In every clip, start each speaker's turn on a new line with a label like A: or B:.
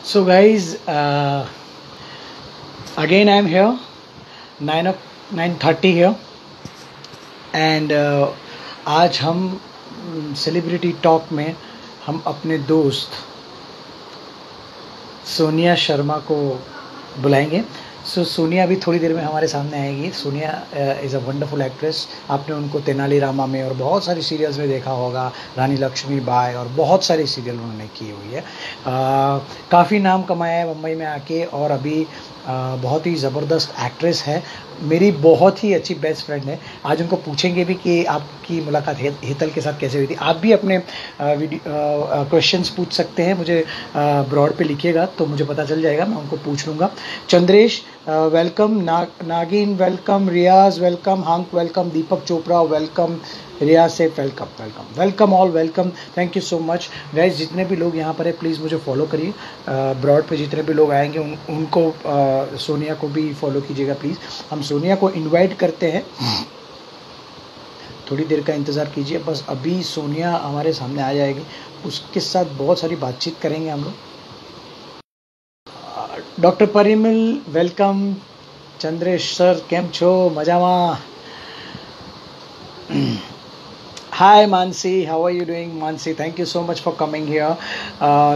A: So guys, again I'm here, 9:30 here, and आज हम celebrity talk में हम अपने दोस्त सोनिया शर्मा को बुलाएंगे। सोनिया अभी थोड़ी देर में हमारे सामने आएगी। Sonia is a wonderful actress. आपने उनको तेनालीरामा में और बहुत सारी सीरियल्स में देखा होगा, रानी लक्ष्मीबाई और बहुत सारी सीरियल उन्होंने की हुई है। काफ़ी नाम कमाया है मुंबई में आके, और अभी बहुत ही ज़बरदस्त एक्ट्रेस है। मेरी बहुत ही अच्छी बेस्ट फ्रेंड है। आज उनको पूछेंगे भी कि आपकी मुलाकात हेतल के साथ कैसे हुई थी। आप भी अपने क्वेश्चंस पूछ सकते हैं, मुझे ब्रॉड पे लिखिएगा तो मुझे पता चल जाएगा, मैं उनको पूछ लूँगा। चंद्रेश वेलकम, नागिन वेलकम, रियाज वेलकम, हंक वेलकम, दीपक चोपड़ा वेलकम, रियाज से welcome welcome welcome all welcome. Thank you so much guys. जितने भी लोग यहाँ पर है प्लीज़ मुझे फॉलो करिए। ब्रॉड पे जितने भी लोग आएंगे उनको सोनिया को भी फॉलो कीजिएगा प्लीज़। हम सोनिया को इनवाइट करते हैं, थोड़ी देर का इंतज़ार कीजिए बस। अभी सोनिया हमारे सामने आ जाएगी, उसके साथ बहुत सारी बातचीत करेंगे हम लोग। Doctor Parimal welcome, Chandresh sir केम छो, मजामा। Hi Mansi, how are you doing Mansi? Thank you so much for coming here.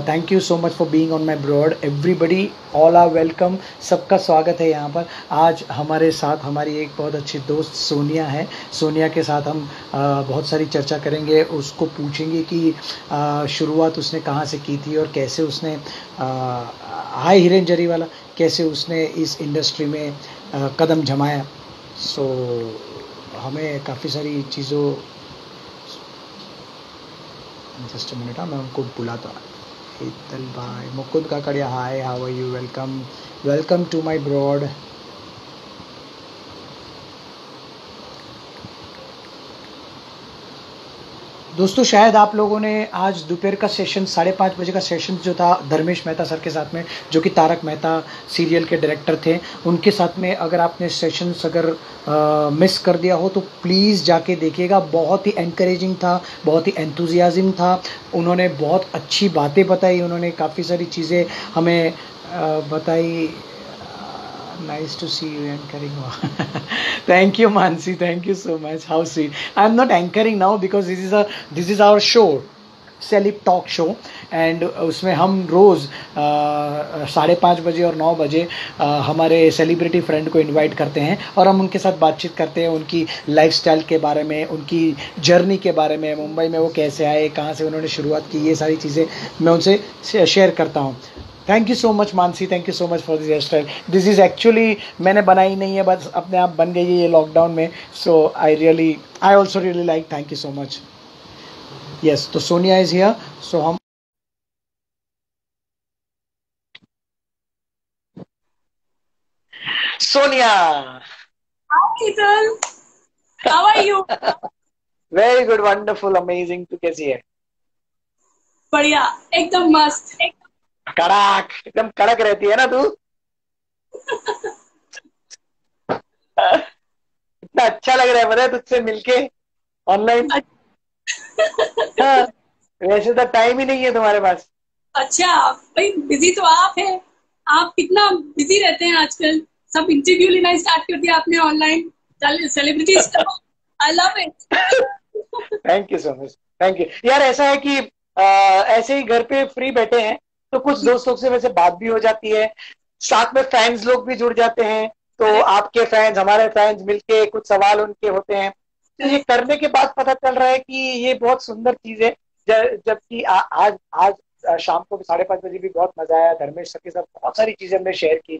A: Thank you so much for being on my broad. Everybody, all are welcome. सबका स्वागत है यहाँ पर। आज हमारे साथ हमारी एक बहुत अच्छी दोस्त सोनिया है। सोनिया के साथ हम बहुत सारी चर्चा करेंगे। उसको पूछेंगे कि शुरुआत उसने कहाँ से की थी और कैसे उसने हाय हिरेन जरीवाला, कैसे उसने इस इंडस्ट्री में कदम जमाया। सो हमें काफ़ी सारी चीज़ों, जस्ट मिनट, मैं उनको बुलाता हूँ। हेतल भाई, Mukund Kakadiya, hi, how are you, welcome welcome to my broad. दोस्तों शायद आप लोगों ने आज दोपहर का सेशन 5:30 बजे का सेशन जो था धर्मेश मेहता सर के साथ में, जो कि तारक मेहता सीरियल के डायरेक्टर थे, उनके साथ में अगर आपने सेशंस अगर मिस कर दिया हो तो प्लीज़ जाके देखिएगा। बहुत ही एनकरेजिंग था, बहुत ही एंथुजियाज्म था। उन्होंने बहुत अच्छी बातें बताई, उन्होंने काफ़ी सारी चीज़ें हमें बताई। Nice to see you anchoring. Thank you, Mansi. Thank you so much. How sweet. I'm not anchoring now because this is our show, celeb talk show, and उसमें हम रोज़ 5:30 बजे और 9 बजे हमारे सेलिब्रिटी फ्रेंड को इनवाइट करते हैं और हम उनके साथ बातचीत करते हैं, उनकी लाइफस्टाइल के बारे में, उनकी जर्नी के बारे में, मुंबई में वो कैसे आए, कहाँ से उन्होंने शुरुआत की, ये सारी चीज़ें मैं उनसे शेयर करता हूँ। Thank you so much Mansi, thank you so much for this hairstyle. This is actually मैंने बनाई नहीं है, बस अपने आप बन गई है ये लॉकडाउन में। So I also really like, thank you so much. Yes, तो सोनिया इज हियर, सो हम Sonia.
B: Hi, Ketan. How are you?
A: Very good, wonderful, amazing. तू कैसी है?
B: बढ़िया, एकदम मस्त।
A: कड़क, एकदम कड़क रहती है ना तू। इतना अच्छा लग रहा है पता है तुझसे मिलके ऑनलाइन। हाँ, वैसे तो टाइम ही नहीं है तुम्हारे पास।
B: अच्छा भाई, बिजी तो आप है। आप कितना बिजी रहते हैं आजकल। सब इंटरव्यू लेना स्टार्ट कर दिया आपने online. Celebrity staff, I love it.
A: Thank you so much, thank you यार। ऐसा है कि ऐसे ही घर पे फ्री बैठे हैं तो कुछ दोस्तों से वैसे बात भी हो जाती है, साथ में फैंस लोग भी जुड़ जाते हैं। तो आपके फैंस, हमारे फैंस मिलके कुछ सवाल उनके होते हैं, तो ये करने के बाद पता चल रहा है कि ये बहुत सुंदर चीज है। जबकि आज आज शाम को भी 5:30 बजे भी बहुत मजा आया। धर्मेश सर के साथ बहुत सारी चीजें हमने शेयर की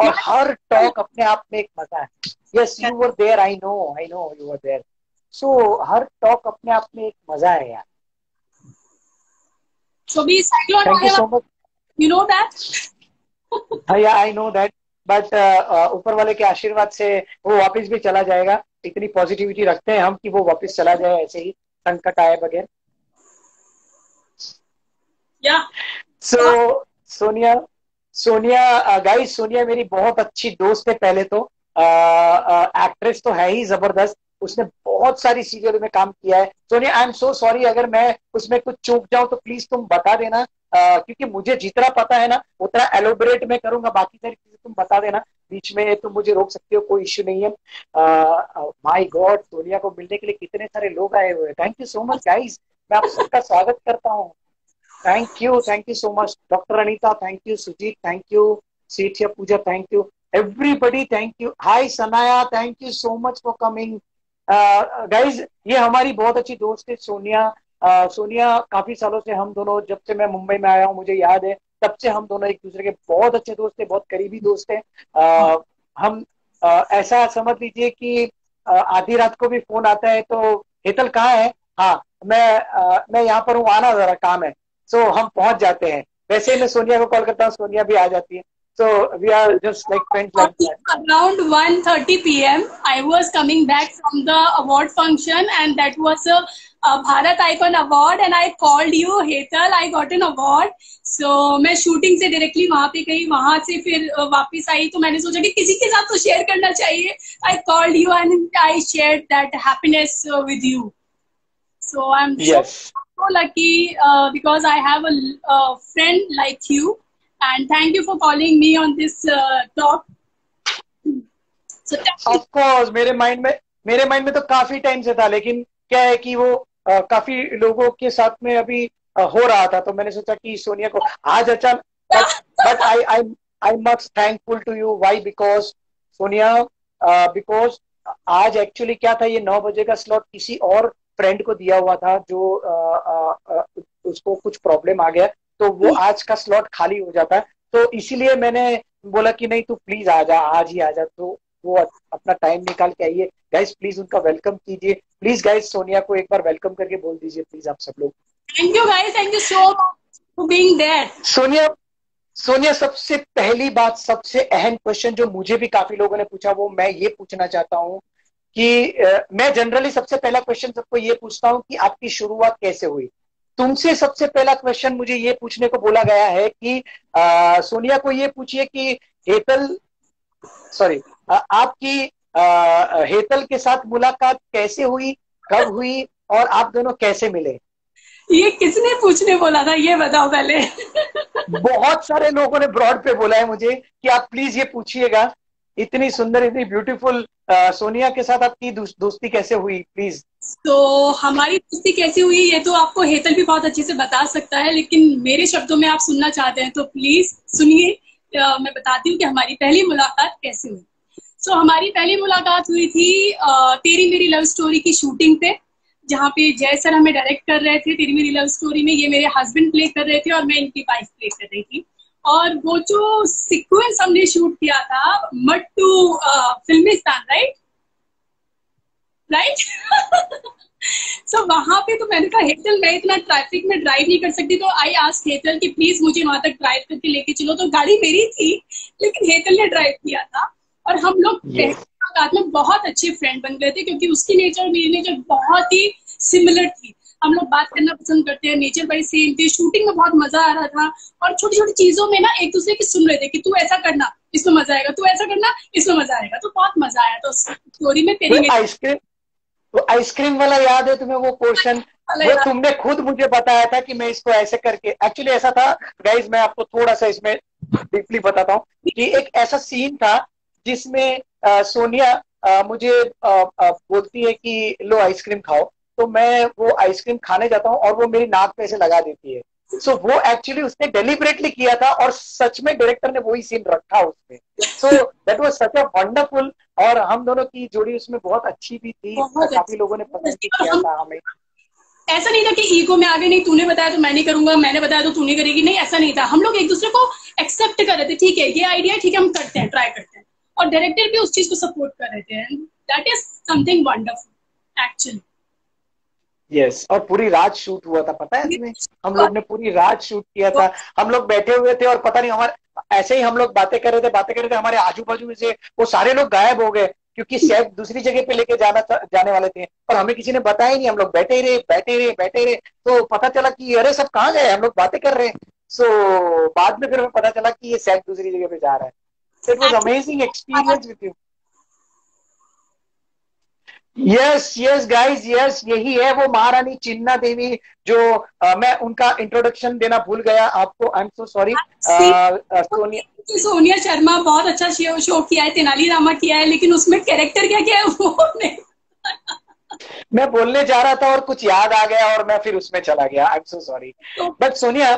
A: और हर टॉक अपने आप में एक मजा है। Yes, you were there, I know you were there. So हर टॉक अपने आप में एक मजा है यार।
B: सो भी साइक्लोन
A: थैंक यू
B: आने
A: सो
B: वाला,
A: मच।
B: You know that.
A: हाँ या आई नो दैट, बट ऊपर वाले के आशीर्वाद से वो वापस भी चला जाएगा। इतनी पॉजिटिविटी रखते हैं हम कि वो वापस चला जाए, ऐसे ही संकट आए बगैर।
B: या
A: सो सोनिया, सोनिया गाइस, सोनिया मेरी बहुत अच्छी दोस्त है। पहले तो एक्ट्रेस तो है ही जबरदस्त, उसने बहुत सारी सीरियल में काम किया है। सोनिया, आई एम सो सॉरी अगर मैं उसमें कुछ चूक जाऊं तो प्लीज तुम बता देना। क्योंकि मुझे जितना पता है ना उतना एलोबरेट मैं करूंगा, बाकी सारी चीजें तुम बता देना बीच में, तुम मुझे रोक सकते हो, कोई इश्यू नहीं है। माय गॉड, सोनिया को मिलने के लिए कितने सारे लोग आए हुए हैं। Thank you so much guys, मैं आप सबका स्वागत करता हूँ। Thank you so much doctor Anita, thank you Sujit, thank you Sethia Pooja, thank you everybody, thank you. Hi Sanaya, thank you so much for coming guys. ये हमारी बहुत अच्छी दोस्त है सोनिया। सोनिया काफी सालों से हम दोनों, जब से मैं मुंबई में आया हूँ मुझे याद है, तब से हम दोनों एक दूसरे के बहुत अच्छे दोस्त थे, बहुत करीबी दोस्त हैं। हम ऐसा समझ लीजिए कि आधी रात को भी फोन आता है तो हेतल कहाँ है, हाँ मैं यहाँ पर हूँ, आना जरा काम है, सो हम पहुंच जाते हैं। वैसे ही मैं सोनिया को कॉल करता हूँ, सोनिया भी आ जाती है। So we are just like friends like that.
B: Around 1:30 p.m. I was coming back from the award function and that was a Bharat Icon Award and I called you, Hetal, I got an award. So मैं shooting से directly वहां पे गई, वहां से फिर वापस आई तो मैंने सोचा कि किसी के साथ तो शेयर करना चाहिए. I called you and I shared that happiness with you. So I'm so lucky because I have a friend like you. And thank you for calling me on this talk. So
A: of course, मेरे mind में तो काफी time से था, लेकिन क्या है कि वो काफी लोगों के साथ में अभी हो रहा था, तो मैंने सोचा कि सोनिया को आज अचानक, but I must thankful to you. Why? Because Sonia, because आज एक्चुअली क्या था, ये 9 बजे का स्लॉट किसी और फ्रेंड को दिया हुआ था, जो उसको कुछ प्रॉब्लम आ गया, तो वो आज का स्लॉट खाली हो जाता है, तो इसीलिए मैंने बोला कि नहीं तू प्लीज आ जा, आज ही आ जा। तो वो अपना टाइम निकाल के आइए। गाइस प्लीज उनका वेलकम कीजिए, प्लीज गाइस सोनिया को एक बार वेलकम करके बोल दीजिए प्लीज आप सब लोग।
B: Thank you guys, thank you so much for being there.
A: Sonia, सबसे पहली बात, सबसे अहम क्वेश्चन जो मुझे भी काफी लोगों ने पूछा, वो मैं ये पूछना चाहता हूँ कि मैं जनरली सबसे पहला क्वेश्चन सबको ये पूछता हूँ कि आपकी शुरुआत कैसे हुई। तुमसे सबसे पहला क्वेश्चन मुझे ये पूछने को बोला गया है कि सोनिया को ये पूछिए कि आपकी हेतल के साथ मुलाकात कैसे हुई, कब हुई और आप दोनों कैसे मिले।
B: ये किसने पूछने बोला था, ये बताओ पहले।
A: बहुत सारे लोगों ने ब्रॉड पे बोला है मुझे कि आप प्लीज ये पूछिएगा, इतनी सुंदर, इतनी ब्यूटीफुल सोनिया के साथ आपकी दोस्ती कैसे हुई, प्लीज।
B: तो हमारी दोस्ती कैसी हुई ये तो आपको हेतल भी बहुत अच्छे से बता सकता है, लेकिन मेरे शब्दों में आप सुनना चाहते हैं तो प्लीज सुनिए। मैं बताती हूँ कि हमारी पहली मुलाकात कैसे हुई। तो हमारी पहली मुलाकात हुई थी तेरी मेरी लव स्टोरी की शूटिंग पे, जहाँ पे जय सर हमें डायरेक्ट कर रहे थे। तेरी मेरी लव स्टोरी में ये मेरे हस्बैंड प्ले कर रहे थे और मैं इनकी वाइफ प्ले कर रही थी। और वो जो सीक्वेंस हमने शूट किया था मट्टू फिल्मिस्तान, राइट। सो वहां पे तो मैंने कहा हेतल मैं इतना ट्रैफिक में ड्राइव नहीं कर सकती, तो आई आस्क्ड हेतल कि प्लीज मुझे वहां तक ड्राइव करके लेके चलो। तो गाड़ी मेरी थी लेकिन हेतल ने ड्राइव किया था और हम लोग मुलाकात में बहुत अच्छे फ्रेंड बन गए थे, क्योंकि उसकी नेचर और मेरी नेचर बहुत ही सिमिलर थी। हम लोग बात करना पसंद करते हैं, नेचर बाई सेम थे। शूटिंग में बहुत मजा आ रहा था और छोटी छोटी चीजों में ना एक दूसरे की सुन रहे थे कि तू ऐसा करना इसमें मजा आएगा, तू ऐसा करना इसमें मजा आएगा, तो बहुत मजा आया। तो स्टोरी में तेरी
A: आइसक्रीम वाला याद है तुम्हें वो पोर्शन? वो तुमने खुद मुझे बताया था कि मैं इसको ऐसे करके, एक्चुअली ऐसा था गाइज, मैं आपको थोड़ा सा इसमें डीपली बताता हूँ कि एक ऐसा सीन था जिसमें सोनिया मुझे बोलती है कि लो आइसक्रीम खाओ, तो मैं वो आइसक्रीम खाने जाता हूँ और वो मेरी नाक पे ऐसे लगा देती है। सो वो एक्चुअली उसने डेलिबरेटली किया था और सच में डायरेक्टर ने वही सीन रखा उसमें। So that was such a wonderful, और हम दोनों की जोड़ी उसमें बहुत अच्छी भी थी, काफी लोगों ने पसंद भी किया था हमें।
B: ऐसा नहीं था कि ईगो में आगे नहीं तूने बताया तो मैं नहीं करूंगा, मैंने बताया तो तू नहीं करेगी, नहीं ऐसा नहीं था। हम लोग एक दूसरे को एक्सेप्ट कर रहे थे, ठीक है ये आइडिया, ठीक है हम करते हैं, ट्राई करते हैं, और डायरेक्टर भी उस चीज को सपोर्ट कर रहे थे। That is something wonderful actually.
A: Yes, और पूरी रात शूट हुआ था, पता है तुम्हें? हम लोग ने पूरी रात शूट किया था। हम लोग बैठे हुए थे और पता नहीं हमारे ऐसे ही हम लोग बातें कर रहे थे, हमारे आजू बाजू में से वो सारे लोग गायब हो गए, क्योंकि सेट दूसरी जगह पे लेके जाने वाले थे और हमें किसी ने बताया ही नहीं। हम लोग बैठे रहे, तो पता चला कि अरे सब कहाँ गए, हम लोग बातें कर रहे हैं। सो बाद में फिर हमें पता चला कि ये सेट दूसरी जगह पे जा रहा है। It was amazing experience with you. Yes yes guys, yes यही है वो महारानी चिन्ना देवी जो मैं उनका इंट्रोडक्शन देना भूल गया आपको, आई am so sorry. Sonia,
B: Sonia Sharma बहुत अच्छा शो किया है, तेनालीरामा किया है, लेकिन उसमें कैरेक्टर क्या क्या है वो नहीं।
A: मैं बोलने जा रहा था और कुछ याद आ गया और मैं फिर उसमें चला गया, आई एम सो सॉरी।
B: तो
A: बट सोनिया,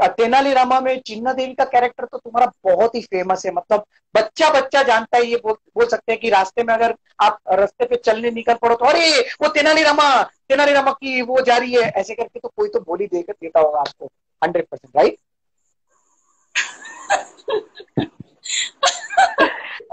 A: तेनालीरामा में चिन्ना देवी का कैरेक्टर तो तुम्हारा बहुत ही फेमस है, मतलब बच्चा बच्चा जानता है, ये बोल सकते हैं कि रास्ते में अगर आप रास्ते पे चलने निकल पड़ो तो अरे वो तेनालीरामा, तेनालीरामा की वो जा रही है ऐसे करके, तो कोई तो बोल ही देता होगा आपको, 100%, राइट?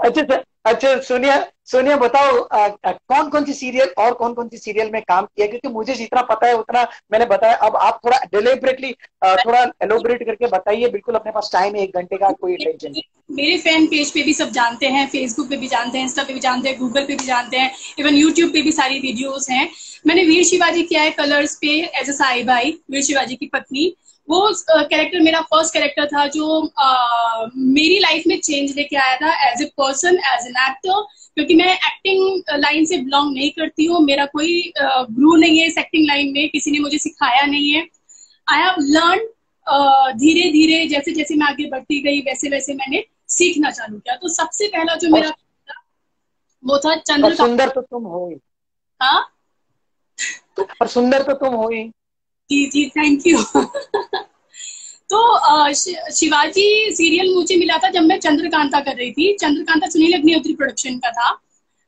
A: अच्छा सर, अच्छा सोनिया, सोनिया बताओ कौन कौन सी सीरियल और कौन कौन सी सीरियल में काम किया, क्योंकि मुझे जितना पता है उतना मैंने बताया, अब आप थोड़ा डिलिबरेटली थोड़ा एलोबरेट करके बताइए, बिल्कुल अपने पास टाइम है 1 घंटे का, कोई टेंशन नहीं।
B: मेरे फैन पेज पे भी सब जानते हैं, फेसबुक पे भी जानते हैं, इंस्टा पे भी जानते हैं, गूगल पे भी जानते हैं, इवन यूट्यूब पे भी सारी वीडियोस हैं। मैंने वीर शिवाजी किया है कलर्स पे एज ए साई भाई, वीर शिवाजी की पत्नी। वो कैरेक्टर मेरा फर्स्ट कैरेक्टर था जो मेरी लाइफ में चेंज लेके आया था as a person, as an actor, क्योंकि मैं एक्टिंग लाइन से बिलोंग नहीं करती हूँ, मेरा कोई गुरु नहीं है इस एक्टिंग लाइन में, किसी ने मुझे सिखाया नहीं है। आई हैव लर्न धीरे धीरे, जैसे जैसे मैं आगे बढ़ती गई वैसे वैसे मैंने सीखना चालू किया। तो सबसे पहला जो
A: और,
B: मेरा था वो था
A: और
B: चंद्रकांत।
A: सुंदर तो तुम हो ही,
B: हाँ
A: और सुंदर तो तुम हो ही।
B: जी जी, थैंक यू। तो शिवाजी सीरियल मुझे मिला था जब मैं चंद्रकांता कर रही थी। चंद्रकांता सुनील अग्निहोत्री प्रोडक्शन का था,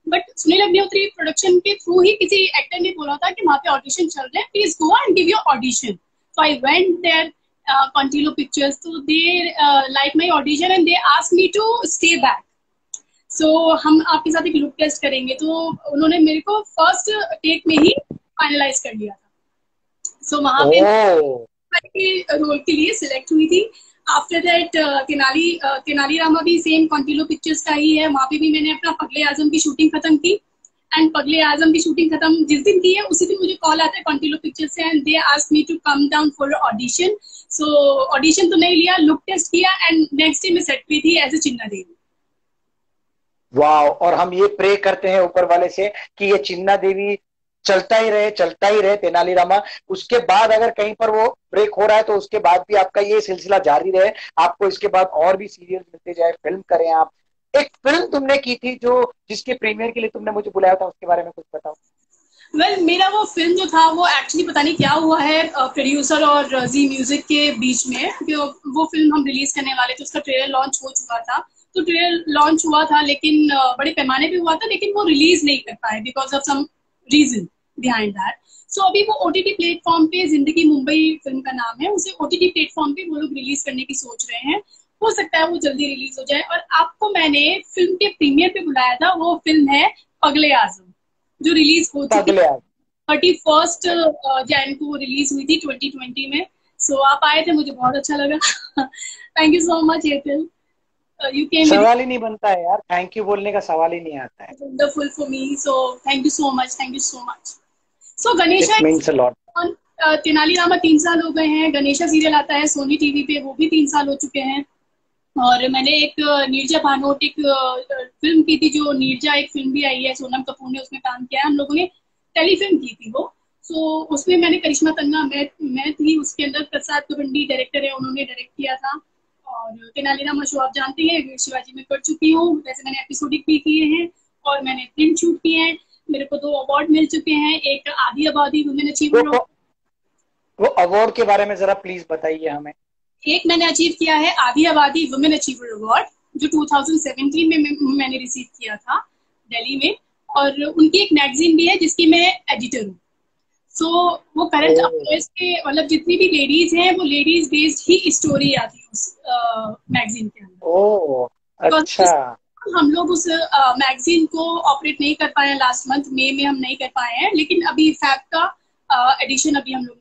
B: बट सुनील अग्निहोत्री प्रोडक्शन के थ्रू ही किसी एक्टर ने बोला था कि वहां पे ऑडिशन चल रहे हैं, please go and give your audition. So I went there, Contillo Pictures, so they like my audition and they asked me to stay back. So हम आपके साथ एक लुक टेस्ट करेंगे, तो उन्होंने मेरे को फर्स्ट टेक में ही फाइनलाइज कर लिया था। सो वहां पे
A: ओ,
B: रोल के लिए सिलेक्ट हुई थी। आफ्टर दैट तेनाली रामा भी सेम कॉन्टिलो पिक्चर्स का ही है, वहां पे भी मैंने अपना पगले आजम की शूटिंग खत्म की। एंड पगले आजम की शूटिंग खत्म जिस दिन की है उसी दिन मुझे कॉल आता है कॉन्टिलो पिक्चर से, and they asked me to come down for audition. So audition तो नहीं लिया, लुक टेस्ट किया, एंड नेक्स्ट डे मैं सेट पे थी एज ए चिन्ना देवी।
A: वाह, और हम ये प्रे करते हैं ऊपर वाले से कि ये चिन्ना देवी चलता ही रहे, चलता ही रहे, तेनालीरामा। उसके बाद अगर कहीं पर वो ब्रेक हो रहा है तो उसके बाद भी आपका ये सिलसिला जारी रहे, आपको इसके बाद और भी सीरियल मिलते जाए, फिल्म करें आप। एक फिल्म तुमने की थी जो जिसके प्रीमियर के लिए तुमने मुझे बुलाया था, उसके बारे में कुछ बताओ।
B: मेरा वो फिल्म जो था वो एक्चुअली पता नहीं क्या हुआ है प्रोड्यूसर और जी म्यूजिक के बीच में, कि वो फिल्म हम रिलीज करने वाले थे, उसका ट्रेलर लॉन्च हो चुका था। तो ट्रेलर लॉन्च हुआ था लेकिन बड़े पैमाने पे हुआ था, लेकिन वो रिलीज नहीं कर पाए because of some reason behind that. So अभी वो ओटीटी प्लेटफॉर्म पे, जिंदगी मुंबई फिल्म का नाम है, उसे ओटीटी प्लेटफॉर्म पे वो लोग रिलीज करने की सोच रहे हैं। हो सकता है वो जल्दी रिलीज हो जाए। और आपको मैंने फिल्म के प्रीमियर पे बुलाया था, वो फिल्म है पगले आजम, जो रिलीज हो चुकी
A: अगले आप
B: 31 जैन को रिलीज हुई थी 2020 में। सो आप आए थे, मुझे बहुत अच्छा लगा। Thank you so much Airtel, you came with
A: सवाल ही नहीं बनता है यार, थैंक यू बोलने का सवाल ही नहीं आता है।
B: Wonderful for me. So thank you so much, thank you so much. So Ganesha,
A: it means a lot.
B: Tenali Rama 3 साल हो गए हैं। गणेशा सीरियल आता है सोनी टीवी पे, वो भी 3 साल हो चुके हैं। और मैंने एक नीरजा भानोट एक फिल्म की थी, जो नीरजा एक फिल्म भी आई है, सोनम कपूर ने उसमें काम किया है, हम लोगों ने टेलीफिल्म की थी वो। सो उसमें मैंने करिश्मा तन्ना मैं थी उसके अंदर, प्रसाद कबंडी डायरेक्टर है, उन्होंने डायरेक्ट किया था। और तेनालीरामा शो आप जानते हैं, वीर शिवाजी में कर चुकी हूँ, वैसे मैंने एपिसोडिक भी किए हैं और मैंने फिल्म शूट किए हैं। मेरे को 2 अवार्ड मिल चुके हैं, एक आदि आबादी वुमेन अचीवर,
A: वो वो अवार्ड के बारे में जरा प्लीज बताइए हमें।
B: एक मैंने अचीव किया है आदि आबादी वुमेन अचीवर अवार्ड, जो 2017 में मैंने रिसीव किया था दिल्ली में। और उनकी एक मैगजीन भी है जिसकी मैं एडिटर हूँ। सो वो करंट अफेयर्स के, मतलब जितनी भी लेडीज हैं वो लेडीज बेस्ड ही स्टोरी आती है उस मैगजीन के अंदर।
A: ओ,
B: तो
A: अच्छा।
B: हम लोग उस मैगजीन को ऑपरेट नहीं कर पाए हैं, लास्ट मंथ मई में हम नहीं कर पाए हैं, लेकिन अभी फैक्ट का एडिशन अभी हम लोग निकाल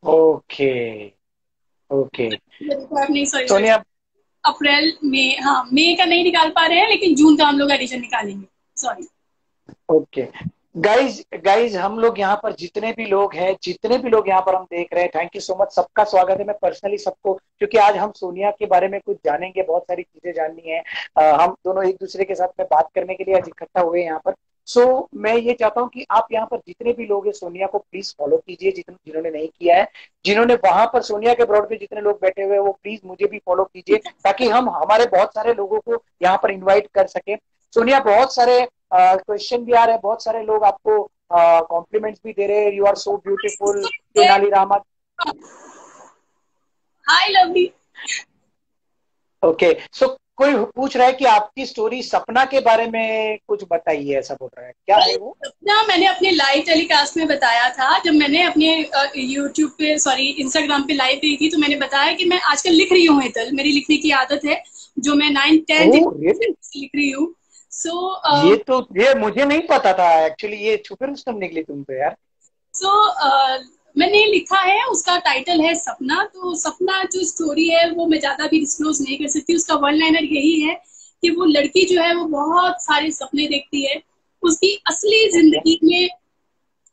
A: ओके, ओके।
B: नहीं, सॉरी सॉरी,
A: सोनिया,
B: अप्रैल में, हाँ मई का नहीं निकाल पा रहे हैं, लेकिन जून का हम लोग एडिशन निकालेंगे। सॉरी।
A: ओके। गाइज गाइज हम लोग यहाँ पर जितने भी लोग हैं, जितने भी लोग यहाँ पर हम देख रहे हैं, थैंक यू सो मच, सबका स्वागत है। मैं पर्सनली सबको, क्योंकि आज हम सोनिया के बारे में कुछ जानेंगे, बहुत सारी चीजें जाननी है। हम दोनों एक दूसरे के साथ में बात करने के लिए आज इकट्ठा हुए हैं यहाँ पर। मैं ये चाहता हूँ कि आप यहाँ पर जितने भी लोग हैं, सोनिया को प्लीज फॉलो कीजिए, जिन्होंने नहीं किया है। जिन्होंने वहां पर सोनिया के ब्रॉड पे जितने लोग बैठे हुए हैं, वो प्लीज मुझे भी फॉलो कीजिए, ताकि हम हमारे बहुत सारे लोगों को यहाँ पर इन्वाइट कर सके। सोनिया, बहुत सारे क्वेश्चन भी आ रहे हैं, बहुत सारे लोग आपको कॉम्प्लीमेंट्स भी दे रहे हैं, you are so beautiful, Tenali Rama.
B: Hi lovely.
A: Okay, so कोई पूछ रहा है कि आपकी स्टोरी सपना के बारे में कुछ बताइए, ऐसा बोल रहा है, क्या है वो?
B: सपना मैंने अपने लाइव टेलीकास्ट में बताया था, जब मैंने अपने यूट्यूब पे, सॉरी इंस्टाग्राम पे लाइव गई थी, तो मैंने बताया कि मैं आजकल लिख रही हूँ हेतल, मेरी लिखने की आदत है, जो मैं 9-10 लिख रही हूँ।
A: ये मुझे नहीं पता था एक्चुअली, ये छुपे रुस्तम निकली तुम पे यार।
B: सो मैंने लिखा है, उसका टाइटल है सपना। तो सपना जो स्टोरी है वो मैं ज्यादा भी डिस्क्लोज नहीं कर सकती। उसका वन लाइनर यही है कि वो लड़की जो है वो बहुत सारे सपने देखती है। उसकी असली जिंदगी में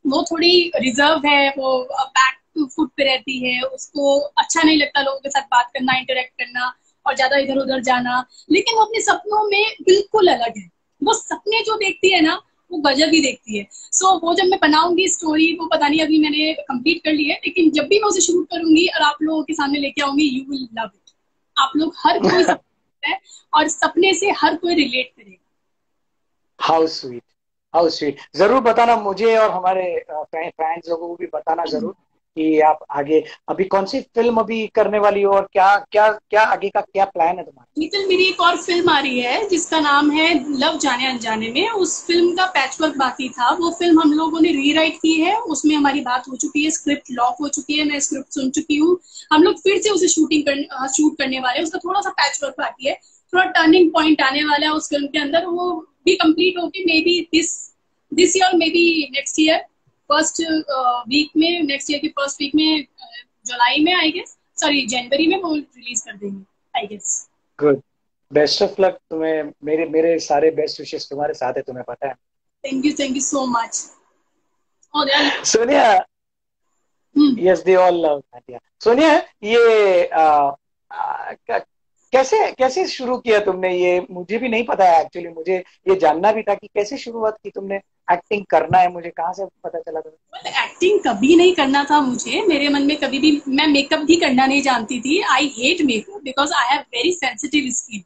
B: वो थोड़ी रिजर्व है, वो बैक टू फुट पे रहती है, उसको अच्छा नहीं लगता लोगों के साथ बात करना, इंटरेक्ट करना और ज्यादा इधर उधर जाना। लेकिन वो अपने सपनों में बिल्कुल अलग है। वो सपने जो देखती है ना, वो गजब ही देखती है। वो जब मैं बनाऊंगी स्टोरी, वो पता नहीं, अभी मैंने कंप्लीट कर ली है, लेकिन जब भी मैं उसे शुरू करूंगी और आप लोगों के सामने लेके आऊंगी, यू विल लव इट। आप लोग, हर कोई सपना है और सपने से हर कोई रिलेट करेगा।
A: How sweet, how sweet. जरूर बताना मुझे और हमारे फैंस लोगों को भी बताना जरूर कि आप आगे अभी कौन सी फिल्म अभी करने वाली हो, और क्या क्या क्या आगे का क्या प्लान है तुम्हारा?
B: नितिन, मेरी एक और फिल्म आ रही है जिसका नाम है लव जाने अनजाने में। उस फिल्म का पैचवर्क बाकी था, वो फिल्म हम लोगों ने रीराइट की है, उसमें हमारी बात हो चुकी है, स्क्रिप्ट लॉक हो चुकी है, मैं स्क्रिप्ट सुन चुकी हूँ। हम लोग फिर से उसे शूट करने वाले हैं। उसका थोड़ा सा पैचवर्क बाकी है, थोड़ा टर्निंग पॉइंट आने वाला है उस फिल्म के अंदर। वो भी कंप्लीट होगी maybe this year, maybe next year first week में, नेक्स्ट ईयर की फर्स्ट वीक में, जुलाई में आई गेस, सॉरी जनवरी में वो रिलीज कर देंगे I guess.
A: Good, best of luck तुम्हें। मेरे मेरे सारे बेस्ट विशेष तुम्हारे साथ है, तुम्हें पता है।
B: Thank you so much. और यार,
A: Sonia, yes they all love Nadia. Sonia, ये कैसे कैसे शुरू किया तुमने? ये मुझे भी नहीं पता है एक्चुअली, मुझे ये जानना भी था कि कैसे शुरुआत की तुमने, एक्टिंग करना है, मुझे कहाँ से पता चला तुम्हें?
B: एक्टिंग कभी नहीं करना था मुझे, मेरे मन में कभी भी। मैं मेकअप भी करना नहीं जानती थी। I hate makeup because I have very sensitive skin.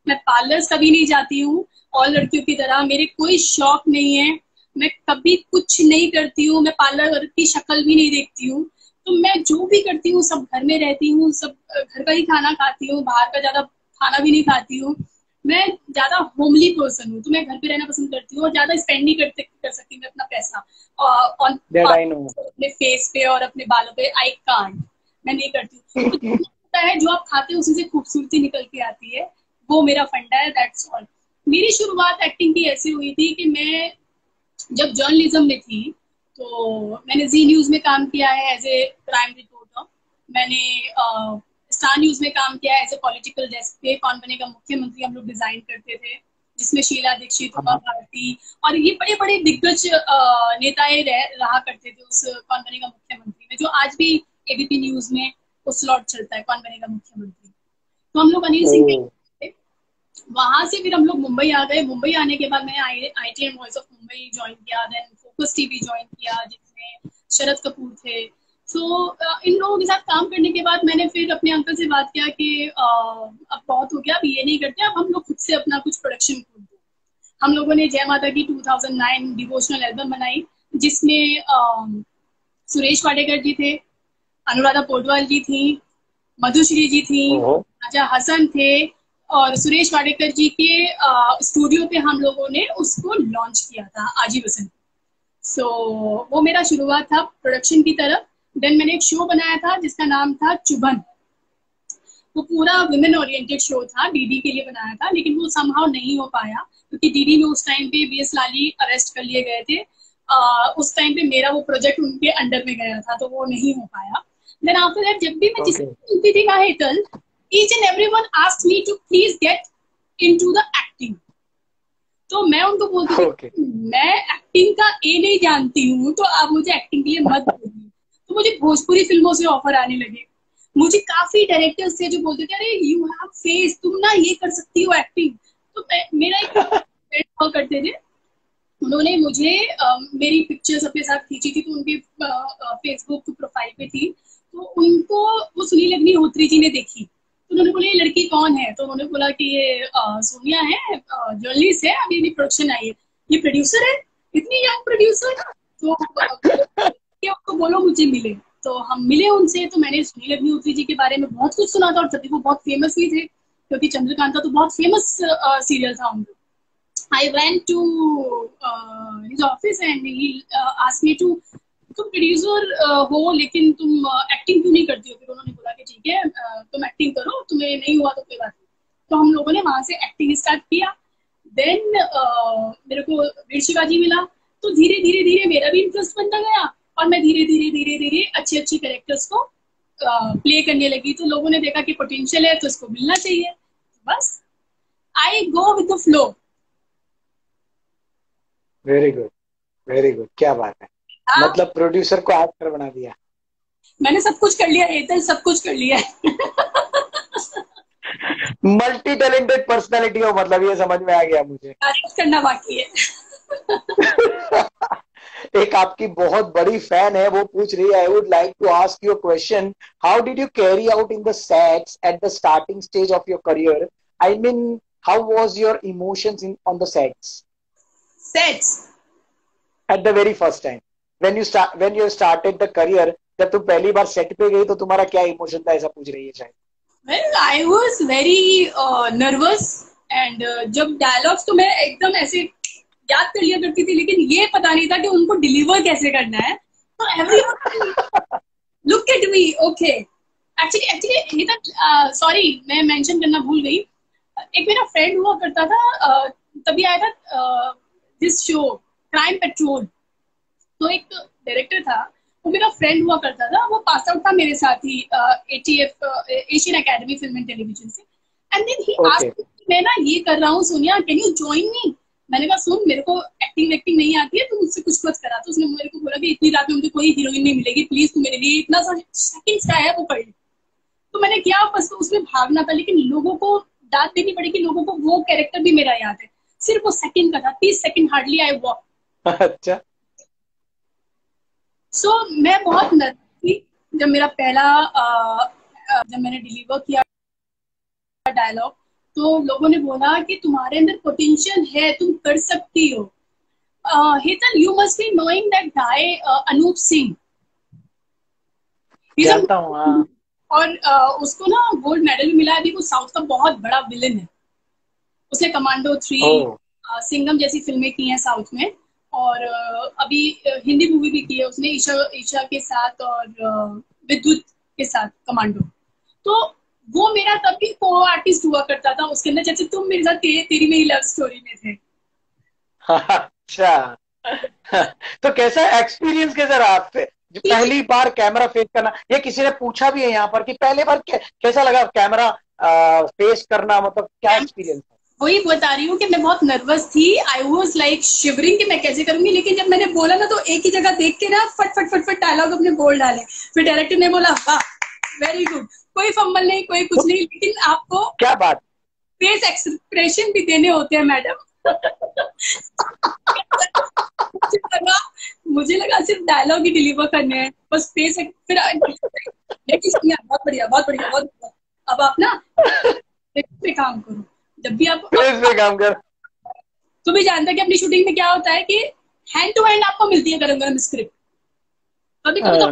B: मैं पार्लर कभी नहीं जाती हूँ, और लड़कियों की तरह मेरे कोई शौक नहीं है। मैं कभी कुछ नहीं करती हूँ, मैं पार्लर की शक्ल भी नहीं देखती हूँ। तो मैं जो भी करती हूँ सब घर में रहती हूँ, सब घर का ही खाना खाती हूँ, बाहर का ज्यादा खाना भी नहीं खाती हूँ। मैं ज्यादा होमली पर्सन हूँ, तो मैं घर पे रहना पसंद करती हूँ, और ज्यादा स्पेंड नहीं कर सकती मैं अपना पैसा ऑन
A: दैट आई नो।
B: अपने फेस पे और अपने बालों पे। आई कांट, मैं नहीं करती हूँ। तो होता है जो आप खाते हो उसी से खूबसूरती निकल के आती है, वो मेरा फंडा है, दैट्स ऑल। मेरी शुरुआत एक्टिंग की ऐसी हुई थी कि मैं जब जर्नलिज्म में थी, तो मैंने जी न्यूज में काम किया है एज ए क्राइम रिपोर्टर। मैंने स्टार न्यूज में काम किया है एज ए पॉलिटिकल डेस्क पे। कौन बनेगा मुख्यमंत्री हम लोग डिजाइन करते थे, जिसमें शीला दीक्षित, उमा भारती और ये बड़े बड़े दिग्गज नेताएं रहा करते थे उस कौन बनेगा मुख्यमंत्री में, जो आज भी एबीपी न्यूज में वो स्लॉट चलता है, कौन बनेगा मुख्यमंत्री। तो हम लोग अनिल सिंह के, वहां से फिर हम लोग मुंबई आ गए। मुंबई आने के बाद मैंने IITM voice of Mumbai join किया, देन फोकस टीवी ज्वाइन किया जिसमें शरद कपूर थे। इन लोगों के साथ काम करने के बाद मैंने फिर अपने अंकल से बात किया कि अब बहुत हो गया, अब ये नहीं करते, अब हम लोग खुद से अपना कुछ प्रोडक्शन खोल दो। हम लोगों ने जय माता की 2009 डिवोशनल एल्बम बनाई, जिसमें सुरेश वाडेकर जी थे, अनुराधा पोडवाल जी थी, मधुश्री जी थी, राजा हसन थे, और सुरेश वाडेकर जी के स्टूडियो पे हम लोगों ने उसको लॉन्च किया था, आजी वसंत। वो मेरा शुरुआत था प्रोडक्शन की तरफ। देन मैंने एक शो बनाया था जिसका नाम था चुभन। वो पूरा वुमेन ओरिएंटेड शो था, डीडी के लिए बनाया था, लेकिन वो समहाउ नहीं हो पाया क्योंकि डीडी में उस टाइम पे BS लाली अरेस्ट कर लिए गए थे। उस टाइम पे मेरा वो प्रोजेक्ट उनके अंडर में गया था, तो वो नहीं हो पाया। देन आफ्टर दैट जब भी मैं जिससे मिलती थी ना Hetal, each and everyone asked me to please get into the acting. तो मैं उनको बोलती थी
A: ओके।
B: मैं एक्टिंग का ए नहीं जानती हूँ, तो आप मुझे एक्टिंग के लिए मत बोलिए। तो मुझे भोजपुरी फिल्मों से ऑफर आने लगे। मुझे काफी डायरेक्टर्स थे जो बोलते थे अरे यू हैव फेस, तुम ना ये कर सकती हो एक्टिंग। तो मेरा एक फ्रेंड हुआ करते थे, उन्होंने मुझे मेरी पिक्चर्स अपने साथ खींची थी, तो उनके फेसबुक प्रोफाइल पे थी। तो उनको वो सुनील अग्निहोत्री जी ने देखी, तो उन्होंने बोला ये लड़की कौन है। तो उन्होंने बोला कि ये सोनिया है, जर्नलिस्ट है, अभी अभी प्रोडक्शन आई है। ये प्रोड्यूसर है, इतनी यंग प्रोड्यूसर। तो कि उनको बोलो मुझे मिले। तो हम मिले उनसे, तो मैंने सुनील अग्निहोत्री जी के बारे में बहुत कुछ सुना था, और तभी वो बहुत फेमस भी थे, क्योंकि चंद्रकांता तो बहुत फेमस सीरियल था उनका। I went to his office and he asked me to, तुम प्रोड्यूसर हो लेकिन तुम एक्टिंग क्यों नहीं करती हो। फिर उन्होंने बोला कि ठीक है तुम एक्टिंग करो, तुम्हें नहीं हुआ तो कोई बात नहीं। तो हम लोगों ने वहां से एक्टिंग स्टार्ट किया। देन मेरे को वीर शिवाजी मिला, तो धीरे धीरे धीरे मेरा भी इंटरेस्ट बनता गया, और मैं धीरे धीरे धीरे धीरे अच्छे अच्छे कैरेक्टर्स को प्ले करने लगी। तो लोगों ने देखा कि पोटेंशियल है तो इसको मिलना चाहिए, बस I go with the flow.
A: Very good, very good, क्या बात है।
B: हाँ,
A: मतलब प्रोड्यूसर को एक्टर बना दिया।
B: मैंने सब कुछ कर लिया हेतल, सब कुछ कर लिया है।
A: मल्टी टैलेंटेड पर्सनालिटी हो, मतलब ये समझ में आ गया मुझे।
B: कुछ करना बाकी है।
A: एक आपकी बहुत बड़ी फैन है, वो पूछ रही है, I would like to ask you a question, how did you carry out in the sets at the starting stage of your career? I mean, how was your emotions in on the sets
B: sets
A: at the very first time when you started the career? जब तुम पहली बार set पे गई तो तुम्हारा क्या emotion था, ऐसा पूछ रही है शायद।
B: Well I was very nervous, and जब डायलॉग्स तो मैं एकदम ऐसे याद कर लिया करती थी, लेकिन ये पता नहीं था कि उनको डिलीवर कैसे करना है। तो everyone look at me, okay. Actually actually sorry मैं मेंशन करना भूल गई। एक मेरा फ्रेंड हुआ करता था, तभी आया था दिस शो क्राइम पेट्रोल। तो एक डायरेक्टर था, वो मेरा फ्रेंड हुआ करता था, वो पास आउट था मेरे साथ ही ATF Asian academy film and television से। एंड देन ही आस्क्ड मैं ना ये कर रहा हूँ Sonia, can you join me. मैंने कहा सुन मेरे को एक्टिंग वेक्टिंग नहीं आती है, तू मुझसे कुछ मत करा। तो उसने मेरे को बोला कि इतनी रात में मुझे कोई हीरोइन नहीं मिलेगी, प्लीज तू मेरे लिए इतना सा सेकंड्स का है वो कर ले। तो मैंने किया, बस तो उसमें भागना था, लेकिन लोगों को दाद देनी पड़ेगी, लोगों को वो कैरेक्टर भी मेरा याद है, सिर्फ वो सेकंड का था, 30 सेकंड हार्डली आई वॉक।
A: अच्छा।
B: सो मैं बहुत नर्वस थी जब मेरा पहला जब मैंने डिलीवर किया डायलॉग। तो लोगों ने बोला कि तुम्हारे अंदर पोटेंशियल है, तुम कर सकती हो। Hetal you must be knowing that guy Anoop Singh,
A: जानता हूँ, हाँ।
B: और उसको ना गोल्ड मेडल भी मिला है। अभी वो साउथ का बहुत बड़ा विलन है, उसने कमांडो 3, सिंघम जैसी फिल्में की हैं साउथ में, और अभी हिंदी मूवी भी की है उसने ईशा ईशा के साथ और विद्युत के साथ, कमांडो। तो वो मेरा तभी को आर्टिस्ट हुआ करता था उसके अंदर, जैसे तुम मेरे साथ तेरी मेरी लव स्टोरी में थे।
A: अच्छा। तो कैसा एक्सपीरियंस कैसा रहा आपसे पहली बार कैमरा फेस करना? ये किसी ने पूछा भी है यहाँ पर कि पहली बार कैसा लगा कैमरा फेस करना, मतलब क्या एक्सपीरियंस?
B: वही बता रही हूँ कि मैं बहुत नर्वस थी, आई वॉज लाइक शिवरिंग कि मैं कैसे करूंगी। लेकिन जब मैंने बोला ना, तो एक ही जगह देख के ना फट फट फट फट डायलॉग अपने बोल डाले। फिर डायरेक्टर ने बोला वाह वेरी गुड, कोई फंबल नहीं, कोई कुछ नहीं, लेकिन आपको
A: क्या बात,
B: फेस एक्सप्रेशन भी देने होते हैं मैडम। मुझे लगा सिर्फ डायलॉग ही डिलीवर करने हैं, बस फेस। फिर बहुत बढ़िया बहुत बढ़िया बहुत बढ़िया, अब आप ना पे काम करो। जब भी आप
A: काम कर,
B: तो भी जानता है कि अपनी शूटिंग में क्या होता है कि हैंड टू हैंड आपको मिलती है गरम गरम स्क्रिप्ट, कभी कभी तो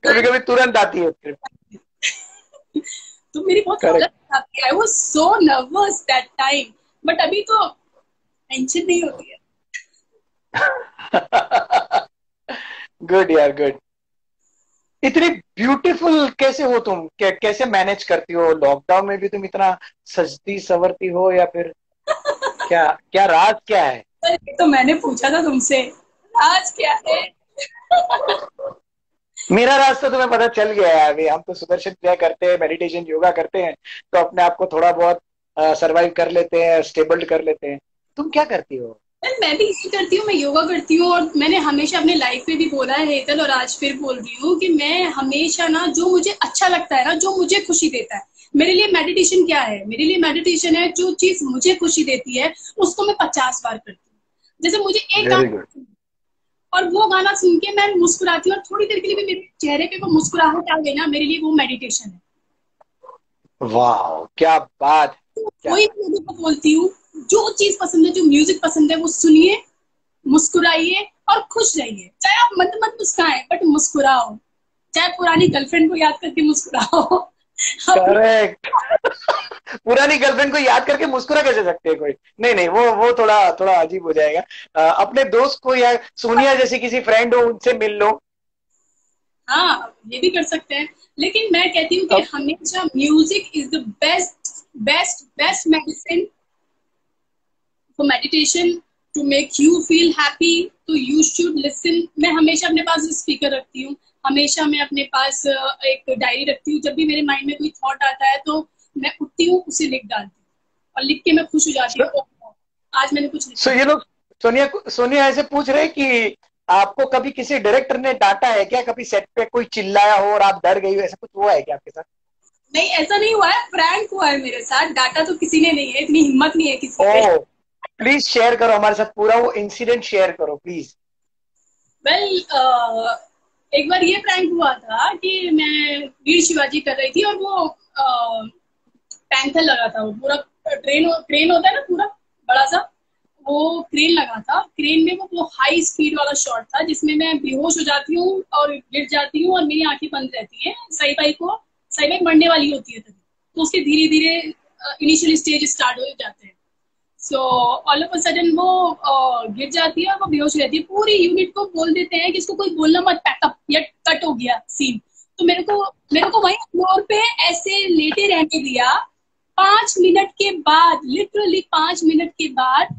A: कभी कभी तुरंत आती है स्क्रिप्ट।
B: तो मेरी बहुत हालत आती है, I was so nervous that time, but अभी तो टेंशन नहीं होती है।
A: गुड यार, गुड। इतनी ब्यूटीफुल कैसे हो तुम? कैसे मैनेज करती हो? लॉकडाउन में भी तुम इतना सजती सवरती हो, या फिर क्या क्या राज क्या है?
B: तो मैंने पूछा था तुमसे राज क्या है।
A: मेरा राज तो तुम्हें पता चल गया है। अभी हम तो सुदर्शन क्रिया करते हैं, मेडिटेशन योगा करते हैं, तो अपने आप को थोड़ा बहुत सरवाइव कर लेते हैं, स्टेबल कर लेते हैं। तुम क्या करती हो?
B: मैं भी यही करती हूँ, मैं योगा करती हूँ। और मैंने हमेशा अपने लाइफ में भी बोला है हेतल, और आज फिर बोल रही हूँ कि मैं हमेशा ना, जो मुझे अच्छा लगता है ना, जो मुझे खुशी देता है, मेरे लिए मेडिटेशन क्या है, मेरे लिए मेडिटेशन है जो चीज मुझे खुशी देती है उसको मैं 50 बार करती हूँ। जैसे मुझे एक
A: वेरी गुड।
B: गाना, और वो गाना सुन के मैं मुस्कुराती हूँ, और थोड़ी देर के लिए भी मेरे चेहरे पे वो मुस्कुराहट आ गई ना, मेरे लिए वो मेडिटेशन है।
A: वाह, क्या बात है,
B: तो
A: क्या
B: कोई
A: बात।
B: भी लोगों को बोलती हूँ, जो चीज पसंद है, जो म्यूजिक पसंद है, वो सुनिए, मुस्कुराइए और खुश रहिए। चाहे आप मत मत मुस्कुराएं, बट मुस्कुराओ। चाहे पुरानी गर्लफ्रेंड को याद करके मुस्कुराओ। अपने
A: करेक्ट। पुरानी गर्लफ्रेंड को याद करके मुस्कुरा कैसे सकते हैं कोई? नहीं नहीं, वो थोड़ा थोड़ा अजीब हो जाएगा। अपने दोस्त को या सोनिया जैसी किसी फ्रेंड हो उनसे मिल लो।
B: हाँ, ये भी कर सकते हैं। लेकिन मैं कहती हूँ कि
A: अब
B: हमेशा music is the best best best medicine for meditation, to make you feel happy, तो यू शुड लिसन। मैं हमेशा अपने पास स्पीकर रखती हूँ, हमेशा मैं अपने पास एक डायरी रखती हूँ। जब भी मेरे माइंड में कोई थॉट आता है तो मैं उठती हूँ, उसे लिख डालती हूँ, और लिख के मैं खुश हो जाती हूँ, ओह, आज मैंने कुछ
A: सो
B: लिखा।
A: ये लोग, सोनिया ऐसे पूछ रहे कि आपको कभी किसी डायरेक्टर ने डांटा है क्या? कभी सेट पे कोई चिल्लाया हो और आप डर गई हो, ऐसा कुछ हुआ है क्या आपके साथ?
B: नहीं, ऐसा नहीं हुआ है, प्रैंक हुआ है मेरे साथ। डाटा तो किसी ने नहीं है, इतनी हिम्मत नहीं है किसी पे।
A: ओ, प्लीज शेयर करो हमारे साथ, पूरा वो इंसिडेंट शेयर करो प्लीज।
B: वेल, एक बार ये प्रैंक हुआ था कि मैं वीर शिवाजी कर रही थी, और वो पैंथर लगा था, वो पूरा ट्रेन क्रेन होता है ना, पूरा बड़ा सा, वो क्रेन लगा था। क्रेन में वो हाई स्पीड वाला शॉट था जिसमें मैं बेहोश हो जाती हूँ और गिर जाती हूँ, और मेरी आंखें बंद रहती हैं। सई बाई मरने वाली होती है तभी, तो उसके धीरे धीरे इनिशियल स्टेज स्टार्ट हो जाते हैं। So all of a sudden वो गिर जाती है और वो बेहोश रहती है। पूरी यूनिट को बोल देते हैं कि इसको कोई बोलना मत, पैकअप, या कट हो गया सीन। तो मेरे को वहीं फ्लोर पे ऐसे लेटे रहने दिया। 5 मिनट के बाद, लिटरली 5 मिनट के बाद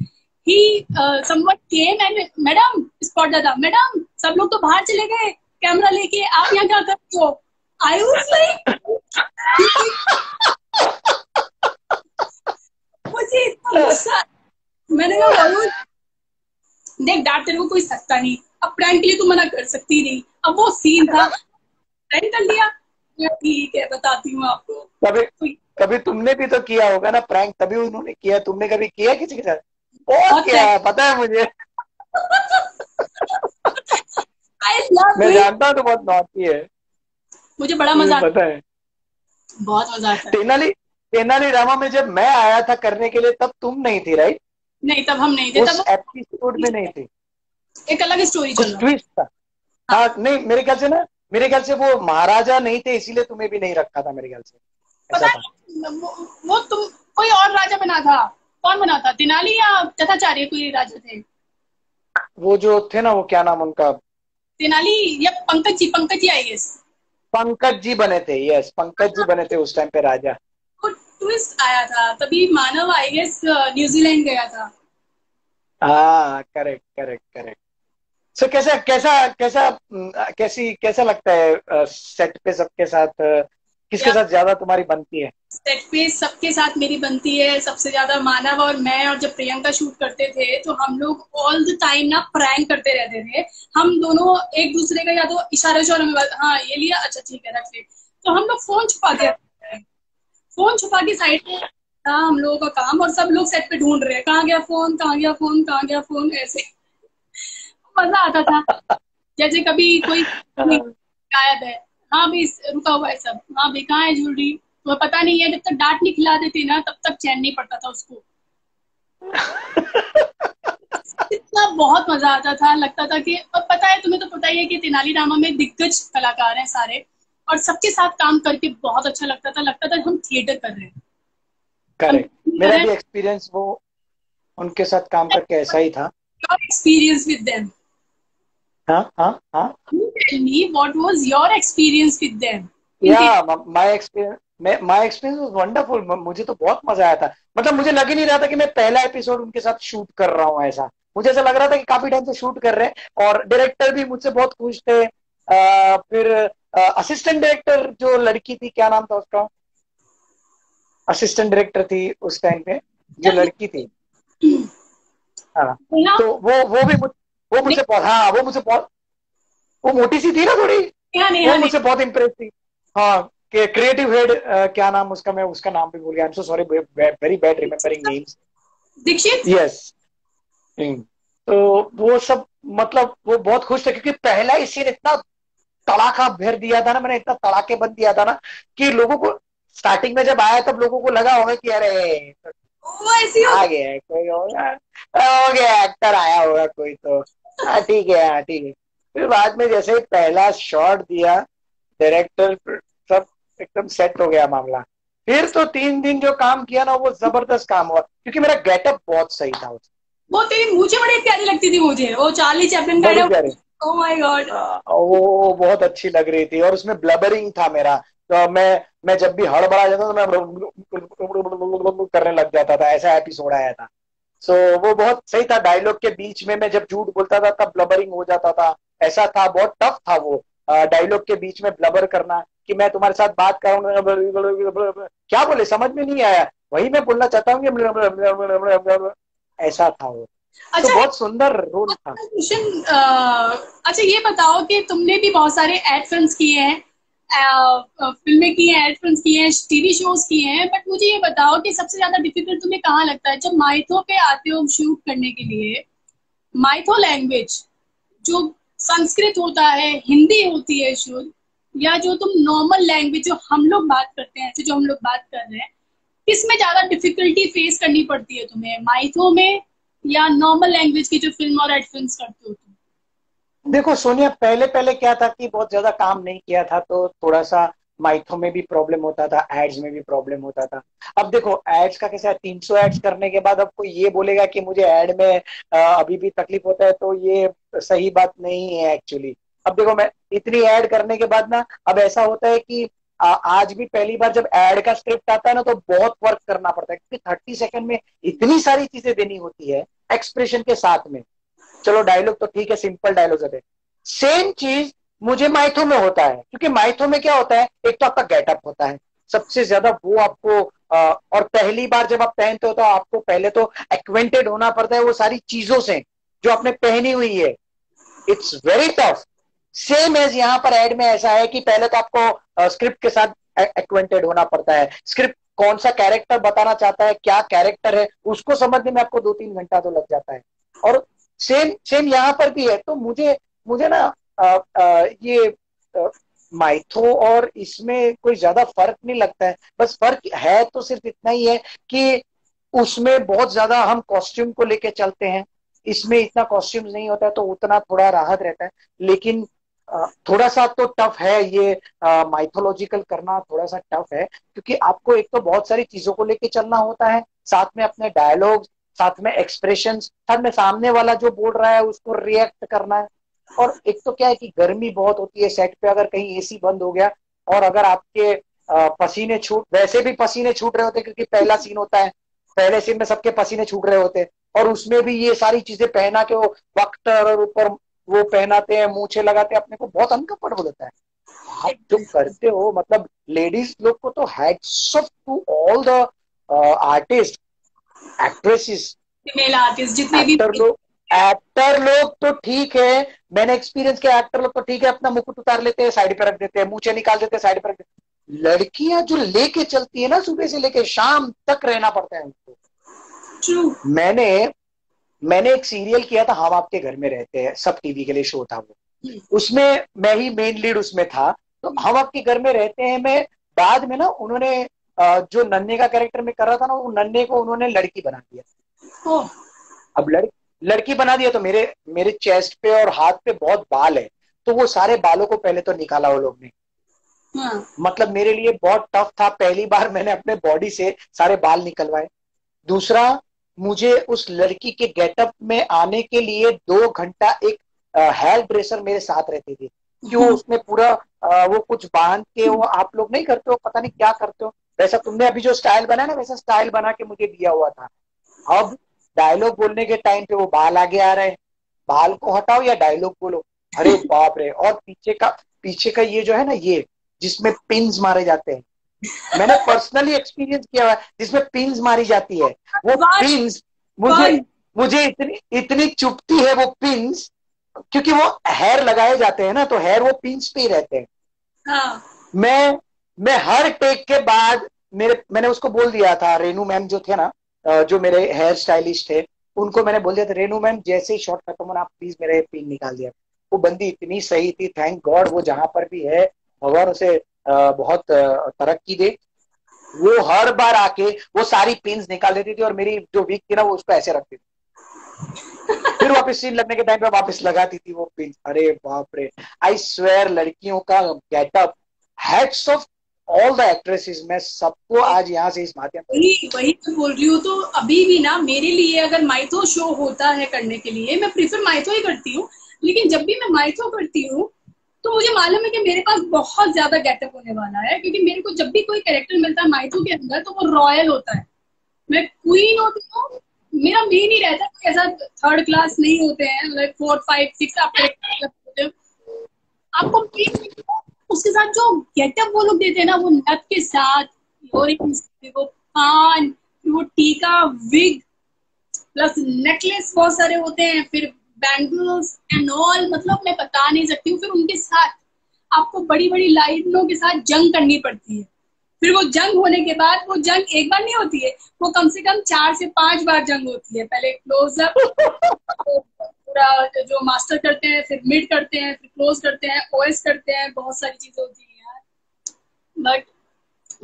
B: ही someone came and, madam spot दादा, मैडम सब लोग तो बाहर चले गए कैमरा लेके, आप यहाँ क्या करते हो? आई वाज लाइक, मुझे इतना गुस्सा। मैंने कहा वरुण, देख डांट तेरे को कोई सकता नहीं, अब प्रैंक के लिए तू मना कर सकती नहीं। अब वो सीन था, प्रैंक कर लिया। ठीक है, बताती हूँ आपको।
A: कभी
B: तो
A: कभी तुमने भी तो किया होगा ना प्रैंक, तभी उन्होंने किया। तुमने कभी किया किसी के साथ? बहुत
B: बहुत
A: किया
B: प्रैंक।
A: है, पता है मुझे।
B: आई लव
A: मैं
B: इट।
A: जानता हूँ तो बहुत नॉटी है,
B: मुझे बड़ा
A: मुझे
B: मजा आता
A: पता है।
B: है, बहुत मजा आता है।
A: तेनाली तेनाली रामा में जब मैं आया था करने के लिए तब तुम नहीं थी, राइट?
B: नहीं, तब हम नहीं थे,
A: उस
B: तब
A: एपिसोड में नहीं थी।
B: एक अलग स्टोरी चल
A: कुछ
B: रहा
A: ट्विस्ट था।
B: था। हाँ,
A: हाँ नहीं, मेरे ख्याल से ना, मेरे ख्याल से वो महाराजा नहीं थे इसीलिए तुम्हें भी नहीं रखा था, मेरे ख्याल से ऐसा
B: पता
A: था।
B: नहीं वो तुम, कोई और राजा बना था। कौन बना था, तेनाली या तथाचार्य, कोई राजा थे?
A: वो जो थे ना, वो क्या नाम उनका?
B: तेनाली या पंकज जी आई गेस।
A: पंकज जी बने थे, यस, पंकज जी बने थे उस टाइम पे राजा।
B: वो ट्विस्ट आया था तभी मानव आई गेस न्यूजीलैंड गया था।
A: हाँ, करेक्ट करेक्ट करेक्ट। सो कैसा कैसा कैसा कैसा लगता है सेट पे सबके साथ? किसके
B: या
A: साथ ज्यादा तुम्हारी बनती है?
B: सेट पे सबके साथ मेरी बनती है सबसे ज्यादा, मानव और मैं। और जब प्रियंका शूट करते थे तो हम लोग ऑल द टाइम ना प्रैंक करते रहते थे। हम दोनों एक दूसरे का या तो इशारे उशारे में, हाँ ये लिया, अच्छा ठीक है रख ले। तो हम लोग फोन छुपा के रखते थे। फोन छुपा के साइड में था हम लोगों का काम, और सब लोग सेट पे ढूंढ रहे हैं कहाँ गया फोन, कहाँ गया फोन, कहाँ गया फोन, ऐसे मजा आता था। जैसे कभी कोई गायब है, हाँ भाई रुका हुआ है सब, हाँ भाई कहाँ है ज्वेलरी, तो पता नहीं है। जब तक डांट नहीं खिला देती ना तब तक चैन नहीं पड़ता था उसको। इतना बहुत मजा आता था, लगता था कि, और पता है तुम्हें तो पता ही है कि तेनालीरामा में दिग्गज कलाकार हैं सारे, और सबके साथ काम करके बहुत अच्छा लगता था हम थिएटर कर रहे हैं, हम
A: करेक्ट।
B: कर
A: मेरा
B: रहे
A: भी एक्सपीरियंस वो उनके साथ काम करके ऐसा ही था।
B: हैं। एक्सपीरियंस विद देम,
A: हाँ हाँ हाँ।
B: Tell me what was your experience with them in
A: या माय एक्सपीरियंस वाज वंडरफुल। मुझे तो बहुत मजा आया था। मतलब मुझे लग ही नहीं रहा था कि मैं पहला एपिसोड उनके साथ शूट कर रहा हूँ। ऐसा मुझे ऐसा लग रहा था कि काफी टाइम से शूट कर रहे हैं, और डायरेक्टर भी मुझसे बहुत खुश थे। फिर असिस्टेंट डायरेक्टर जो लड़की थी, क्या नाम था उसका? असिस्टेंट डायरेक्टर थी उस टाइम पे, जो लड़की थी। हाँ,
B: नेहा।
A: तो वो भी वो मुझसे बहुत, हाँ वो मुझसे बहुत, वो मोटी सी थी ना थोड़ी,
B: नेहा
A: वो
B: नेहा
A: मुझसे बहुत इम्प्रेस थी। हाँ, क्रिएटिव हेड, क्या नाम उसका, मैं उसका नाम भी भूल गया, I am so sorry, very bad remembering names.
B: Dixit.
A: Yes. तो वो सब, मतलब वो बहुत खुश थे क्योंकि पहला ही सीन इतना तड़ाका भर दिया था ना मैंने, इतना तड़ाके बंद दिया था ना कि लोगों को स्टार्टिंग में जब आया तब लोगों को लगा होगा कि अरे
B: वो ऐसी
A: आ
B: होती।
A: गया है कोई, होगा हो गया, एक्टर आया होगा कोई तो, हाँ ठीक है, हाँ ठीक है। फिर बाद में जैसे ही पहला शॉट दिया, डायरेक्टर, सब एकदम सेट हो गया मामला। फिर तो 3 दिन जो काम किया ना, वो जबरदस्त काम हुआ क्योंकि मेरा गेटअप बहुत सही था उसमें।
B: वो तेरी मूछें बड़ी प्यारी लगती थी मुझे, वो चार्ली चैपलिन
A: बड़ी
B: का।
A: प्यारी,
B: ओ माय गॉड।
A: वो बहुत अच्छी लग रही थी, और उसमें ब्लबरिंग था मेरा, तो मैं जब भी हड़बड़ा जाता तो मैं करने लग जाता था, ऐसा एपिसोड आया था। सो वो बहुत सही था, डायलॉग के बीच में मैं जब झूठ बोलता था तब ब्लबरिंग हो जाता था, ऐसा था, बहुत टफ था वो डायलॉग के बीच में ब्लबर करना, कि मैं तुम्हारे साथ बात करूंगा, क्या बोले समझ में नहीं आया, वही मैं बोलना चाहता हूँ कि ऐसा था वो। तो
B: अच्छा,
A: बहुत सुंदर रोल था।
B: क्वेश्चन। अच्छा ये बताओ कि तुमने भी बहुत सारे एड फिल्म्स किए हैं, फिल्में की हैं, एड फिल्म्स किए हैं, टीवी शोज किए हैं, बट मुझे ये बताओ कि सबसे ज्यादा डिफिकल्ट तुम्हें कहाँ लगता है जब माइथो पे आते हो शूट करने के लिए? माइथो लैंग्वेज, जो संस्कृत होता है, हिंदी होती है शुद्ध, या जो तुम नॉर्मल लैंग्वेज जो हम लोग बात करते हैं, ऐसे जो हम लोग बात कर रहे हैं, किसमें ज्यादा डिफिकल्टी फेस करनी पड़ती है तुम्हें, माइथो में या नॉर्मल लैंग्वेज की जो फिल्म और एड फिल्म्स करते हो तुम?
A: देखो सोनिया, पहले पहले क्या था कि बहुत ज्यादा काम नहीं किया था तो थोड़ा सा माइथो में भी प्रॉब्लम होता था, एड्स में भी प्रॉब्लम होता था। अब देखो एड्स का कैसा है, 300 एड्स करने के बाद अब कोई ये बोलेगा कि मुझे एड में अभी भी तकलीफ होता है, तो ये सही बात नहीं है एक्चुअली। अब देखो मैं इतनी ऐड करने के बाद ना, अब ऐसा होता है कि आज भी पहली बार जब एड का स्क्रिप्ट आता है ना, तो बहुत वर्क करना पड़ता है क्योंकि 30 सेकंड में इतनी सारी चीजें देनी होती है एक्सप्रेशन के साथ में। चलो डायलॉग तो ठीक है, सिंपल डायलॉग है, सेम चीज मुझे माइथो में होता है, क्योंकि माइथो में क्या होता है, एक तो आपका गेटअप होता है सबसे ज्यादा, वो आपको और पहली बार जब आप पहनते हो तो आपको पहले तो एक्वेंटेड होना पड़ता है वो सारी चीजों से जो आपने पहनी हुई है। It's very tough. Same as यहाँ पर एड में ऐसा है कि पहले तो आपको स्क्रिप्ट के साथ एक्वेंटेड होना पड़ता है, स्क्रिप्ट कौन सा कैरेक्टर बताना चाहता है, क्या कैरेक्टर है, उसको समझने में आपको 2-3 घंटा तो लग जाता है। और सेम सेम यहाँ पर भी है, तो मुझे मुझे ना ये माइथो और इसमें कोई ज्यादा फर्क नहीं लगता है, बस फर्क है तो सिर्फ इतना ही है कि उसमें बहुत ज्यादा हम कॉस्ट्यूम को लेके चलते हैं, इसमें इतना कॉस्ट्यूम नहीं होता है तो उतना थोड़ा राहत रहता है। लेकिन थोड़ा सा तो टफ है ये, माइथोलॉजिकल करना थोड़ा सा टफ है क्योंकि आपको एक तो बहुत सारी चीजों को लेके चलना होता है, साथ में अपने डायलॉग, साथ में एक्सप्रेशन, साथ में सामने वाला जो बोल रहा है उसको रिएक्ट करना है। और एक तो क्या है कि गर्मी बहुत होती है सेट पे, अगर कहीं एसी बंद हो गया और अगर आपके पसीने छूट, वैसे भी पसीने छूट रहे होते हैं क्योंकि पहला सीन होता है, पहले सीन में सबके पसीने छूट रहे होते हैं, और उसमें भी ये सारी चीजें पहना के वो वक्त और ऊपर वो पहनाते हैं, मूछे लगाते हैं, अपने को बहुत अनकंफर्टेबल होता है। आप जो करते हो, मतलब लेडीज लोग को तो hats off to all the artist, actresses,
B: female artist जितने भी।
A: एक्टर लोग, एक्टर लोग तो ठीक है, मैंने एक्सपीरियंस किया, एक्टर लोग तो ठीक है, अपना मुकुट उतार लेते हैं साइड पे रख देते हैं, मूछे निकाल देते हैं साइड पे रख देते हैं। लड़कियां जो लेके चलती है ना, सुबह से लेके शाम तक रहना पड़ता है उनको।
B: ट्रू।
A: मैंने मैंने एक सीरियल किया था, हम आपके घर में रहते हैं, सब टीवी के लिए शो था वो, उसमें मैं ही मेन लीड उसमें था। तो हम आपके घर में रहते हैं में बाद में ना उन्होंने जो नन्हे का कैरेक्टर में कर रहा था ना, वो नन्हे को उन्होंने लड़की बना दिया। अब लड़की बना दिया तो मेरे मेरे चेस्ट पे और हाथ पे बहुत बाल है, तो वो सारे बालों को पहले तो निकाला वो लोग ने।
B: हाँ।
A: मतलब मेरे लिए बहुत टफ था, पहली बार मैंने अपने बॉडी से सारे बाल निकलवाए। दूसरा, मुझे उस लड़की के गेटअप में आने के लिए 2 घंटा एक हेयर ड्रेसर मेरे साथ रहती थी, कि वो उसमें पूरा वो कुछ बांध के, वो आप लोग नहीं करते हो, पता नहीं क्या करते हो, वैसा तुमने अभी जो स्टाइल बनाया ना, वैसा स्टाइल बना के मुझे दिया हुआ था। अब डायलॉग बोलने के टाइम पे वो बाल आगे आ रहे हैं, बाल को हटाओ या डायलॉग बोलो, अरे बाप रे। और पीछे का ये जो है ना, ये जिसमें पिन्स मारे जाते हैं,
C: मैंने पर्सनली एक्सपीरियंस किया हुआ है, जिसमें पिन्स मारी जाती है। वो पिन्स मुझे मुझे इतनी इतनी चुभती है वो पिन्स, क्योंकि वो हेयर लगाए जाते हैं ना, तो हेयर वो पिन्स पे ही रहते हैं।
B: हाँ।
C: मैं हर टेक के बाद मैंने उसको बोल दिया था, रेनू मैम जो थे ना, जो मेरे हेयर स्टाइलिस्ट थे, उनको मैंने बोल दिया था, रेनू मैम जैसे ही शॉट खत्म होना, आप प्लीज मेरे पिन निकाल दिया। वो बंदी इतनी सही थी, थैंक गॉड, वो जहां पर भी है, भगवान उसे बहुत तरक्की दे। वो हर बार आके वो सारी पिन्स निकाल देती थी, और मेरी जो वीक थी ना, वो उसको ऐसे रखती थी, फिर वापस सीन लगने के टाइम पे वापस लगाती थी वो पिन। अरे बाप रे, आई स्वेयर, लड़कियों का getup, hats off all the actresses. मैं सबको आज यहाँ से इस माध्यम से
B: वही वही तो बोल रही हूँ। तो अभी भी ना मेरे लिए अगर माइथो शो होता है करने के लिए, मैं प्रीफर माइथो ही करती हूँ। लेकिन जब भी मैं माइथो करती हूँ तो मुझे मालूम है कि मेरे पास बहुत ज्यादा गेटअप होने वाला है, क्योंकि मेरे को जब भी कोई कैरेक्टर मिलता है माइथो के अंदर तो वो रॉयल होता है। मैं क्वीन होती हूँ, मेरा मेन ही रहता है, ऐसा थर्ड क्लास नहीं होते हैं, लाइक 4 5 6 आप कैरेक्टर होते हो। आपको उसके साथ जो गेटअप वो लोग देते हैं ना, वो नथ के साथ इयररिंग्स, वो कान, वो टीका, विग प्लस नेकलेस बहुत सारे होते हैं, फिर बैंगल्स एंड ऑल, मतलब मैं बता नहीं सकती हूँ। फिर उनके साथ आपको बड़ी बड़ी लाइनों के साथ जंग करनी पड़ती है। फिर वो जंग होने के बाद, वो जंग एक बार नहीं होती है, वो कम से कम 4 से 5 बार जंग होती है। पहले क्लोजअप, पूरा जो मास्टर करते हैं, फिर मिड करते हैं, फिर क्लोज करते हैं, ओएस करते हैं, बहुत सारी चीजें होती है यार। बट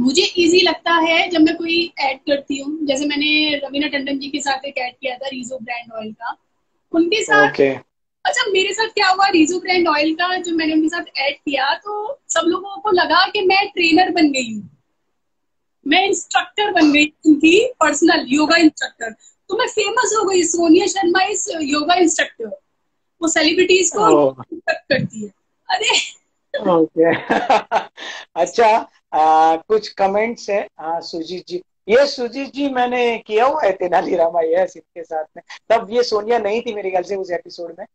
B: मुझे इजी लगता है जब मैं कोई ऐड करती हूँ, जैसे मैंने रवीना टंडन जी के साथ एक ऐड किया था रीजो ब्रांड ऑयल का, उनके साथ।
C: ओके।
B: अच्छा, मेरे साथ क्या हुआ, रीजो ब्रांड ऑयल का जो मैंने उनके साथ ऐड किया, तो सब लोगों को लगा कि मैं ट्रेनर बन गई हूँ, मैं इंस्ट्रक्टर बन गई उनकी, पर्सनल योगा इंस्ट्रक्टर। तो मैं फेमस हो गई, Sonia Sharma is yoga instructor. वो सेलिब्रिटीज को इंस्ट्रक्ट करती है। अरे
C: ओके। अच्छा, कुछ कमेंट्स है। हाँ, सुजीत जी, ये सुजीत जी मैंने किया हुआ है तेनालीरामा यस इनके साथ में। तब ये सोनिया नहीं थी मेरे ख्याल से उस एपिसोड में।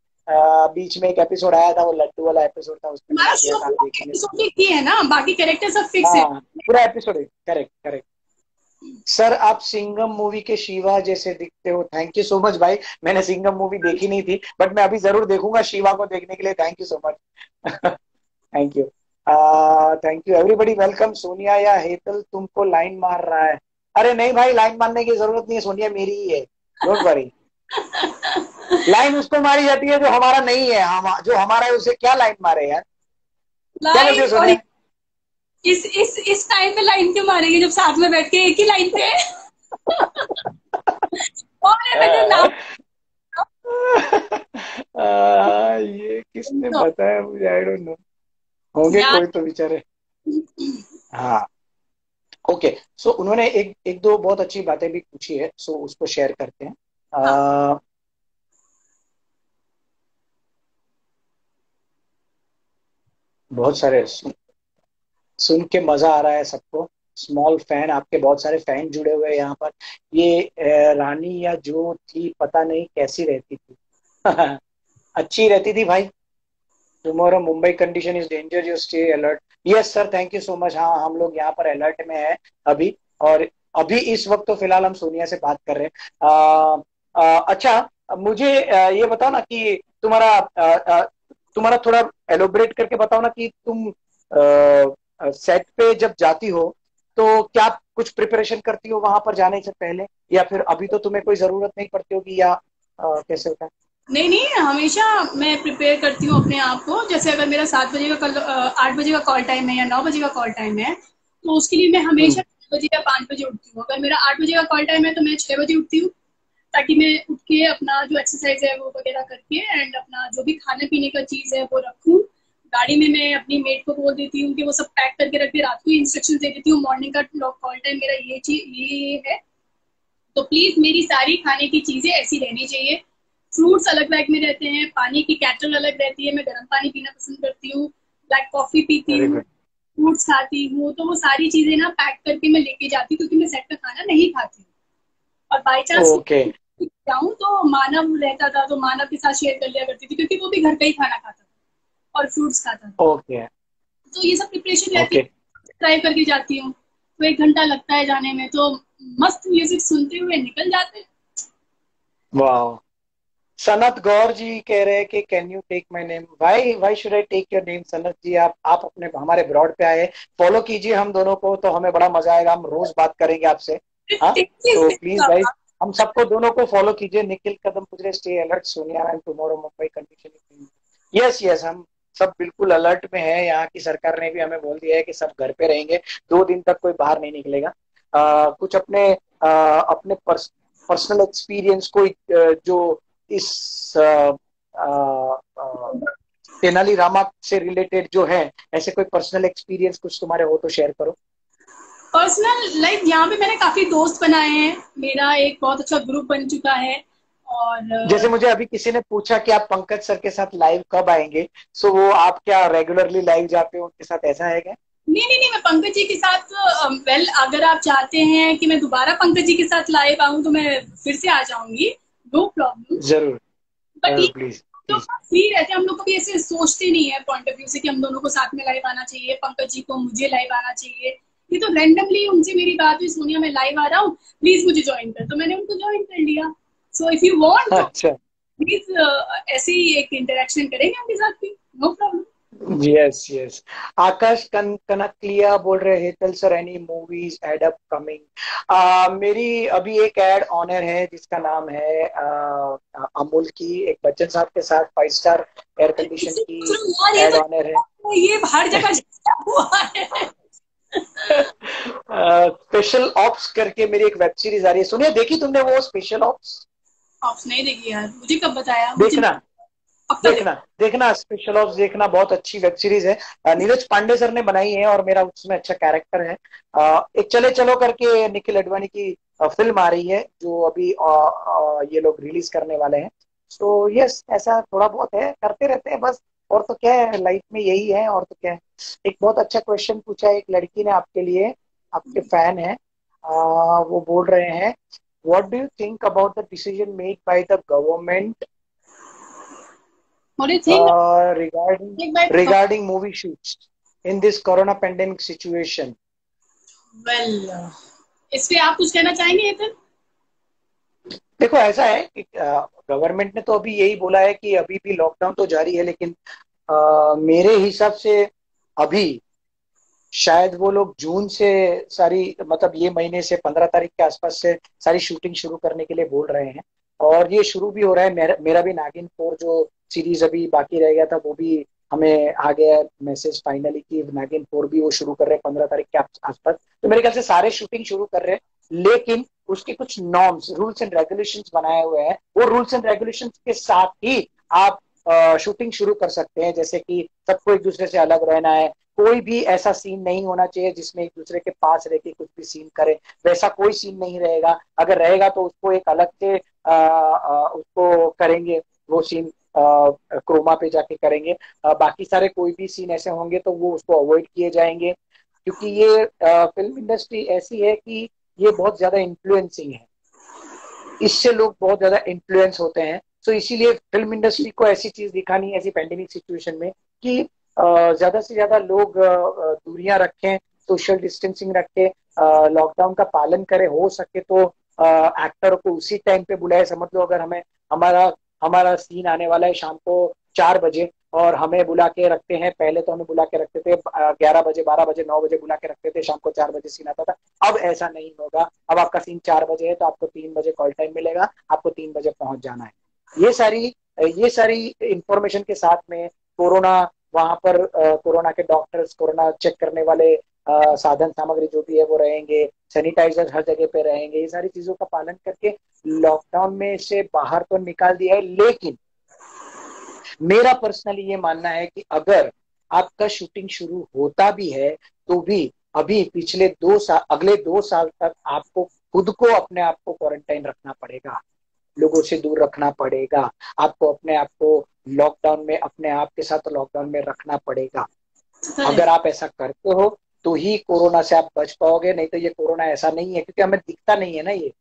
C: बीच में एक एपिसोड आया था, वो लड्डू वाला एपिसोड था, उसमें मैंने
B: हमारा
C: किया था, आप देख लेना।
B: एपिसोड की है ना, बाकी कैरेक्टर सब फिक्स है।
C: हाँ, पूरा एपिसोड है, करेक्ट करेक्ट। सर आप सिंघम मूवी के शिवा जैसे दिखते हो। थैंक यू सो मच भाई, मैंने सिंघम मूवी देखी नहीं थी, बट मैं अभी जरूर देखूंगा शिवा को देखने के लिए। Thank you so much. Thank you. Thank you everybody, welcome. Sonia या हेतल तुमको लाइन मार रहा है? अरे नहीं भाई, लाइन मारने की जरूरत नहीं है, सोनिया मेरी ही है, डोंट वरी। लाइन उसको मारी जाती है जो हमारा नहीं है, जो हमारा है उसे क्या लाइन मारे यार। क्या बोलते हो
B: लाइन, और
C: सोनिया?
B: इस टाइम पे लाइन क्यों मारेंगे जब साथ में बैठ के एक ही लाइन पे है? और मेरे नाम
C: ये किसने बताया मुझे, आई डोंट नो, होंगे
B: यार।
C: कोई तो बेचारे। हाँ, ओके। सो उन्होंने एक एक दो बहुत अच्छी बातें भी पूछी है, सो उसको शेयर करते हैं।
B: हाँ,
C: बहुत सारे सुन के मजा आ रहा है सबको। स्मॉल फैन, आपके बहुत सारे फैन जुड़े हुए हैं यहाँ पर। ये रानी या जो थी पता नहीं कैसी रहती थी। अच्छी रहती थी भाई। Tomorrow Mumbai condition is danger, you stay alert. Yes sir, thank you so much. हाँ, हम लोग यहाँ पर अलर्ट में है अभी। और अभी इस वक्त तो फिलहाल हम सोनिया से बात कर रहे हैं। अच्छा, मुझे ये बताओ ना कि तुम्हारा थोड़ा एलोबरेट करके बताओ ना कि तुम सेट पे जब जाती हो तो क्या कुछ प्रिपरेशन करती हो वहां पर जाने से पहले, या फिर अभी तो तुम्हें कोई जरूरत नहीं पड़ती होगी, या कैसे होता है?
B: नहीं नहीं, हमेशा मैं प्रिपेयर करती हूँ अपने आप को। जैसे अगर मेरा 7 बजे का 8 बजे का कॉल टाइम है या 9 बजे का कॉल टाइम है, तो उसके लिए मैं हमेशा 6 बजे या 5 बजे उठती हूँ। अगर मेरा 8 बजे का कॉल टाइम है तो मैं 6 बजे उठती हूँ, ताकि मैं उठ के अपना जो एक्सरसाइज है वो वगैरह करके एंड अपना जो भी खाने पीने का चीज है वो रखूँ। गाड़ी में मैं अपनी मेट को बोल देती हूँ कि वो सब पैक करके रख दे, रात को इंस्ट्रक्शन दे देती हूँ, मॉर्निंग का कॉल टाइम मेरा ये चीज ये है, तो प्लीज मेरी सारी खाने की चीजें ऐसी रहनी चाहिए। फ्रूट्स अलग बैग में रहते हैं, पानी की कैटल अलग रहती है, मैं गर्म पानी पीना पसंद करती हूँ, ब्लैक कॉफी पीती
C: वेरी
B: हूँ,
C: गुड।
B: फ्रूट्स खाती हूँ। तो वो सारी चीजें ना पैक करके मैं लेके जाती हूँ, क्योंकि मैं सेट का खाना नहीं खाती हूँ। और बाई चांस
C: ओके
B: जाऊँ तो मानव रहता था, तो मानव के साथ शेयर कर लिया करती थी, क्योंकि वो भी घर का ही खाना खाता था और फ्रूट्स खाता था।
C: ओके
B: तो ये सब प्रिपरेशन रहती
C: ओके।
B: है, ट्राई करके जाती हूँ। तो 1 घंटा लगता है जाने में, तो मस्त म्यूजिक सुनते हुए निकल जाते हैं।
C: वाह। सनत गौर जी कह रहे हैं कि can you take my name, why should I take your name. Sanat ji, आप अपने हमारे ब्रॉड पे आए, फॉलो कीजिए हम दोनों को, तो हमें बड़ा मजा आएगा, हम रोज बात करेंगे आपसे। हाँ, तो प्लीज भाई हम सबको दोनों को फॉलो कीजिए। Nikhil Kadam Pujare, stay alert, Sonia ma'am tomorrow, Mumbai condition. Yes yes, हम सब बिल्कुल अलर्ट में है। यहाँ की सरकार ने भी हमें बोल दिया है कि सब घर पे रहेंगे, 2 दिन तक कोई बाहर नहीं निकलेगा। कुछ अपने पर्सनल एक्सपीरियंस को जो इस तेनालीरामा से रिलेटेड जो है, ऐसे कोई पर्सनल एक्सपीरियंस कुछ तुम्हारे हो तो शेयर करो।
B: पर्सनल लाइफ, यहाँ पे मैंने काफी दोस्त बनाए हैं, मेरा एक बहुत अच्छा ग्रुप बन चुका है। और
C: जैसे मुझे अभी किसी ने पूछा कि आप पंकज सर के साथ लाइव कब आएंगे, सो वो आप क्या रेगुलरली लाइव जाते हो उनके साथ, ऐसा है क्या?
B: नहीं नहीं नहीं, मैं पंकज जी के साथ वेल अगर आप चाहते हैं कि मैं दोबारा पंकज जी के साथ लाइव आऊं तो मैं फिर से आ जाऊंगी, नो प्रॉब्लम।
C: जरूर
B: बट ये
C: प्लीज
B: तो
C: प्लीज।
B: फ्री रहते हैं हम लोग, कभी ऐसे सोचते नहीं है पॉइंट ऑफ व्यू से कि हम दोनों को साथ में लाइव आना चाहिए, पंकज जी को मुझे लाइव आना चाहिए। ये तो रैंडमली उनसे मेरी बात हुई, सोनिया मैं लाइव आ रहा हूँ, प्लीज मुझे ज्वाइन कर, तो मैंने उनको ज्वाइन कर लिया। सो इफ यू वांट तो
C: अच्छा,
B: प्लीज ऐसे ही एक इंटरेक्शन करेंगे उनके साथ भी, no problem.
C: Yes yes. Akash Kankaliya बोल रहे हैं, Hetal sir any movies add up coming. मेरी अभी एक एड ऑनर है जिसका नाम है अमूल की, एक बच्चन साहब के साथ 5 स्टार एयर कंडीशन की
B: यार ये
C: एड
B: तो
C: ऑनर है।
B: ये हर जगह हुआ है।
C: स्पेशल ऑप्स करके मेरी एक वेब सीरीज आ रही है, सुनिए, देखी तुमने वो स्पेशल ऑप्स?
B: ऑप्स नहीं देखी यार, मुझे कब बताया, मुझे
C: देखना
B: पक्का
C: देखना देखना, स्पेशल ऑप्स देखना, बहुत अच्छी वेब सीरीज है। नीरज पांडे सर ने बनाई है और मेरा उसमें अच्छा कैरेक्टर है। एक चले चलो करके निखिल अडवाणी की फिल्म आ रही है जो अभी ये लोग रिलीज करने वाले हैं। सो यस, ऐसा थोड़ा बहुत है, करते रहते हैं बस। और तो क्या है, लाइफ में यही है, और तो क्या है। एक बहुत अच्छा क्वेश्चन पूछा है एक लड़की ने आपके लिए, आपके फैन है। वो बोल रहे हैं, what do you think about the decision made by the government
B: What do you think?
C: regarding
B: Like by
C: regarding movie shoots in this corona pandemic situation?
B: well, इस पे आप कुछ कहना चाहेंगे एतन?
C: देखो ऐसा है कि गवर्नमेंट ने तो अभी यही बोला है कि अभी भी लॉकडाउन तो जारी है, लेकिन मेरे हिसाब से अभी शायद वो लोग जून से सारी, मतलब ये महीने से 15 तारीख के आसपास से सारी शूटिंग शुरू करने के लिए बोल रहे हैं। और ये शुरू भी हो रहा है। मेरा भी नागिन 4 जो सीरीज अभी बाकी रह गया था, वो भी हमें आ गया मैसेज फाइनली कि नागिन 4 भी वो शुरू कर रहे हैं 15 तारीख के आसपास। तो मेरे ख्याल से सारे शूटिंग शुरू कर रहे हैं, लेकिन उसके कुछ नॉर्म्स, रूल्स एंड रेगुलेशंस बनाए हुए हैं। वो रूल्स एंड रेगुलेशंस के साथ ही आप शूटिंग शुरू कर सकते हैं। जैसे कि सबको एक दूसरे से अलग रहना है, कोई भी ऐसा सीन नहीं होना चाहिए जिसमें एक दूसरे के पास रह के कुछ भी सीन करे, वैसा कोई सीन नहीं रहेगा। अगर रहेगा तो उसको एक अलग से उसको करेंगे, वो सीन क्रोमा पे जाके करेंगे। बाकी सारे कोई भी सीन ऐसे होंगे तो वो उसको अवॉइड किए जाएंगे, क्योंकि ये फिल्म इंडस्ट्री ऐसी है कि ये बहुत ज्यादा इन्फ्लुएंसिंग है, इससे लोग बहुत ज्यादा इन्फ्लुएंस होते हैं। तो इसीलिए फिल्म इंडस्ट्री को ऐसी चीज दिखानी है ऐसी पैंडेमिक सिचुएशन में कि ज्यादा से ज्यादा लोग दूरियां रखें, सोशल डिस्टेंसिंग रखें, लॉकडाउन का पालन करें, हो सके तो एक्टर को उसी टाइम पे बुलाए। समझ लो अगर हमें हमारा हमारा सीन आने वाला है शाम को 4 बजे, और हमें बुला के रखते हैं, पहले तो हमें बुला के रखते थे 11 बजे, 12 बजे, 9 बजे बुला के रखते थे, शाम को 4 बजे सीन आता था। अब ऐसा नहीं होगा। अब आपका सीन 4 बजे है तो आपको 3 बजे कॉल टाइम मिलेगा, आपको 3 बजे पहुंच जाना है। ये सारी इंफॉर्मेशन के साथ में कोरोना, वहां पर कोरोना के डॉक्टर्स, कोरोना चेक करने वाले साधन सामग्री जो भी है वो रहेंगे, सैनिटाइजर हर जगह पे रहेंगे, ये सारी चीजों का पालन करके लॉकडाउन में से बाहर तो निकाल दिया है। लेकिन मेरा पर्सनली ये मानना है कि अगर आपका शूटिंग शुरू होता भी है तो भी अभी पिछले 2 साल, अगले 2 साल तक आपको खुद को, अपने आप को क्वारंटाइन रखना पड़ेगा, लोगों से दूर रखना पड़ेगा, आपको अपने आप को लॉकडाउन में, अपने आप के साथ लॉकडाउन में रखना पड़ेगा। अगर आप ऐसा करते हो तो ही कोरोना से आप बच पाओगे, नहीं तो ये कोरोना ऐसा नहीं है, क्योंकि हमें दिखता नहीं है ना ये।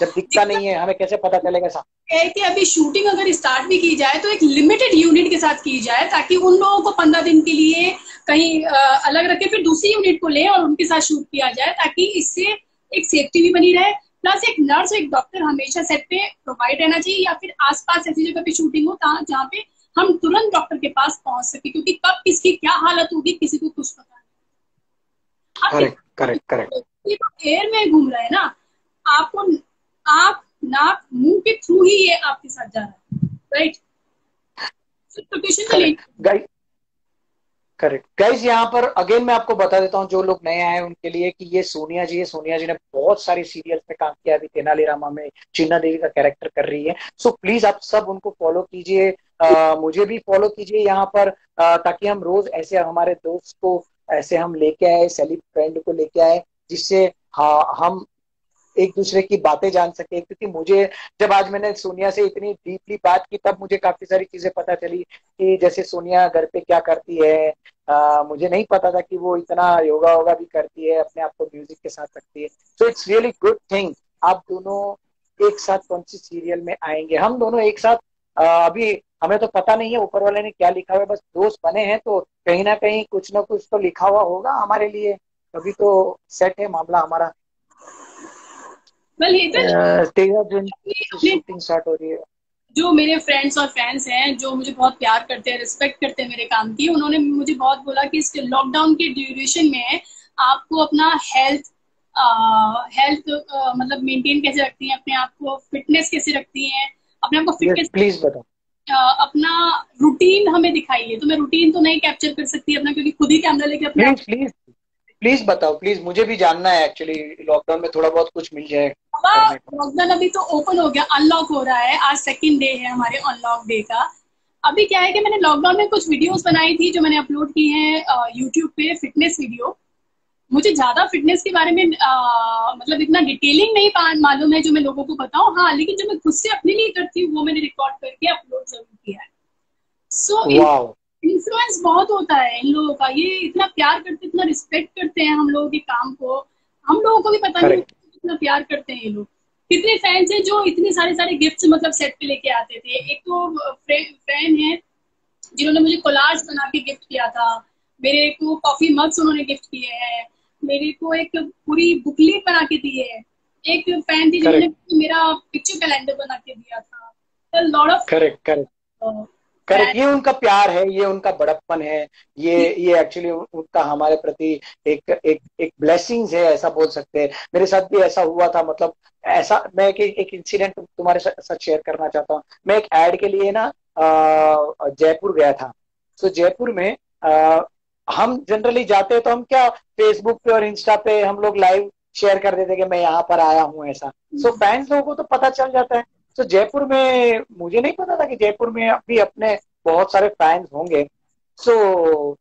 C: जब दिखता नहीं है हमें कैसे पता चलेगा साहब?
B: है कि अभी शूटिंग अगर स्टार्ट भी की जाए तो एक लिमिटेड यूनिट के साथ की जाए, ताकि उन लोगों को 15 दिन के लिए कहीं अलग रखे, फिर दूसरी यूनिट को लें और उनके साथ शूट किया जाए, ताकि इससे एक सेफ्टी भी बनी रहे। प्लस एक नर्स, एक डॉक्टर हमेशा सेट पे प्रोवाइड रहना चाहिए, या फिर आसपास ऐसी जगह पे शूटिंग हो जहाँ पे हम तुरंत डॉक्टर के पास पहुंच सके, क्योंकि कब किसकी क्या हालत होगी किसी को कुछ पता नहीं।
C: Correct correct correct.
B: तो एयर में घूम रहा है ना, आपको आंख नाक मुंह के थ्रू ही ये आपके साथ जा रहा है, राइट? प्रिपरेशन तो लेनी।
C: करेक्ट गाइज, यहाँ पर अगेन मैं आपको बता देता हूँ जो लोग नए आए हैं उनके लिए कि ये सोनिया जी है। सोनिया जी ने बहुत सारी सीरियल्स में काम किया, अभी तेनालीरामा में चिन्ना देवी का कैरेक्टर कर रही है। सो प्लीज आप सब उनको फॉलो कीजिए, मुझे भी फॉलो कीजिए यहाँ पर, ताकि हम रोज ऐसे हमारे दोस्त को ऐसे हम लेके आए, सेलिब फ्रेंड को लेके आए, जिससे हाँ हम एक दूसरे की बातें जान सके। क्योंकि मुझे जब आज मैंने सोनिया से इतनी डीपली बात की तब मुझे काफी सारी चीजें पता चली कि जैसे सोनिया घर पे क्या करती है। मुझे नहीं पता था कि वो इतना योगा वोगा भी करती है, अपने आप को म्यूजिक के साथ रखती है। So it's really good thing. आप दोनों एक साथ कौन सी सीरियल में आएंगे, हम दोनों एक साथ अभी हमें तो पता नहीं है ऊपर वाले ने क्या लिखा हुआ है, बस दोस्त बने हैं तो कहीं ना कुछ तो लिखा हुआ होगा हमारे लिए, तभी तो सेट है मामला हमारा।
B: वेल,
C: 13 जून से शूटिंग स्टार्ट हो रही है।
B: जो मेरे फ्रेंड्स और फैंस हैं जो मुझे बहुत प्यार करते हैं, रिस्पेक्ट करते हैं मेरे काम की, उन्होंने मुझे बहुत बोला कि इस लॉकडाउन के ड्यूरेशन में आपको अपना हेल्थ मतलब मेंटेन कैसे रखती हैं, अपने आप को फिटनेस कैसे रखती हैं, अपने आप को फिटनेस
C: प्लीज बताओ।
B: अपना रूटीन हमें दिखाइए। तो मैं रूटीन तो नहीं कैप्चर कर सकती अपना, क्योंकि खुद ही कैमरा लेके अपने
C: प्लीज प्लीज प्लीज बताओ, प्लीज मुझे भी जानना है एक्चुअली, लॉकडाउन में थोड़ा बहुत कुछ मिल जाए करने को।
B: लॉकडाउन अभी तो ओपन हो गया, अनलॉक हो रहा है, आज सेकंड डे है हमारे अनलॉक डे का। अभी क्या है कि मैंने लॉकडाउन में कुछ वीडियोस बनाई थी जो मैंने अपलोड की हैं यूट्यूब पे, फिटनेस वीडियो। मुझे ज्यादा फिटनेस के बारे में मतलब इतना डिटेलिंग नहीं मालूम है जो मैं लोगों को बताऊं, हाँ, लेकिन जो मैं खुद से अपने लिए करती हूँ वो मैंने रिकॉर्ड करके अपलोड जरूर किया है। सो इन्फ्लुएंस बहुत होता है इन लोगों का, ये इतना प्यार करते, इतना रिस्पेक्ट करते हैं हम लोगों के काम को। हम लोगों को भी पता नहीं कितना प्यार करते हैं ये लोग। कितने फैंस हैं जो इतने सारे सारे गिफ्ट्स मतलब सेट पे लेके आते थे। एक तो फैन है जिन्होंने मुझे कोलाज बना के गिफ्ट किया था, मेरे को कॉफी मग्स उन्होंने गिफ्ट किए हैं, मेरे को एक पूरी बुकलेट बना के दी है। एक फैन थी जिन्होंने मेरा पिक्चर कैलेंडर बना के दिया था। लॉट ऑफ
C: करेक्ट, ये उनका प्यार है, ये उनका बड़प्पन है, ये एक्चुअली उनका हमारे प्रति एक एक एक ब्लेसिंग्स है, ऐसा बोल सकते हैं। मेरे साथ भी ऐसा हुआ था, मतलब ऐसा मैं एक इंसिडेंट तुम्हारे साथ शेयर करना चाहता हूँ। मैं एक एड के लिए ना जयपुर गया था। तो जयपुर में हम जनरली जाते हैं तो हम क्या फेसबुक पे और इंस्टा पे हम लोग लाइव शेयर कर देते कि मैं यहाँ पर आया हूँ ऐसा। सो फैंस लोगों को तो पता चल जाता है। तो जयपुर में मुझे नहीं पता था कि जयपुर में भी अपने बहुत सारे फैंस होंगे। सो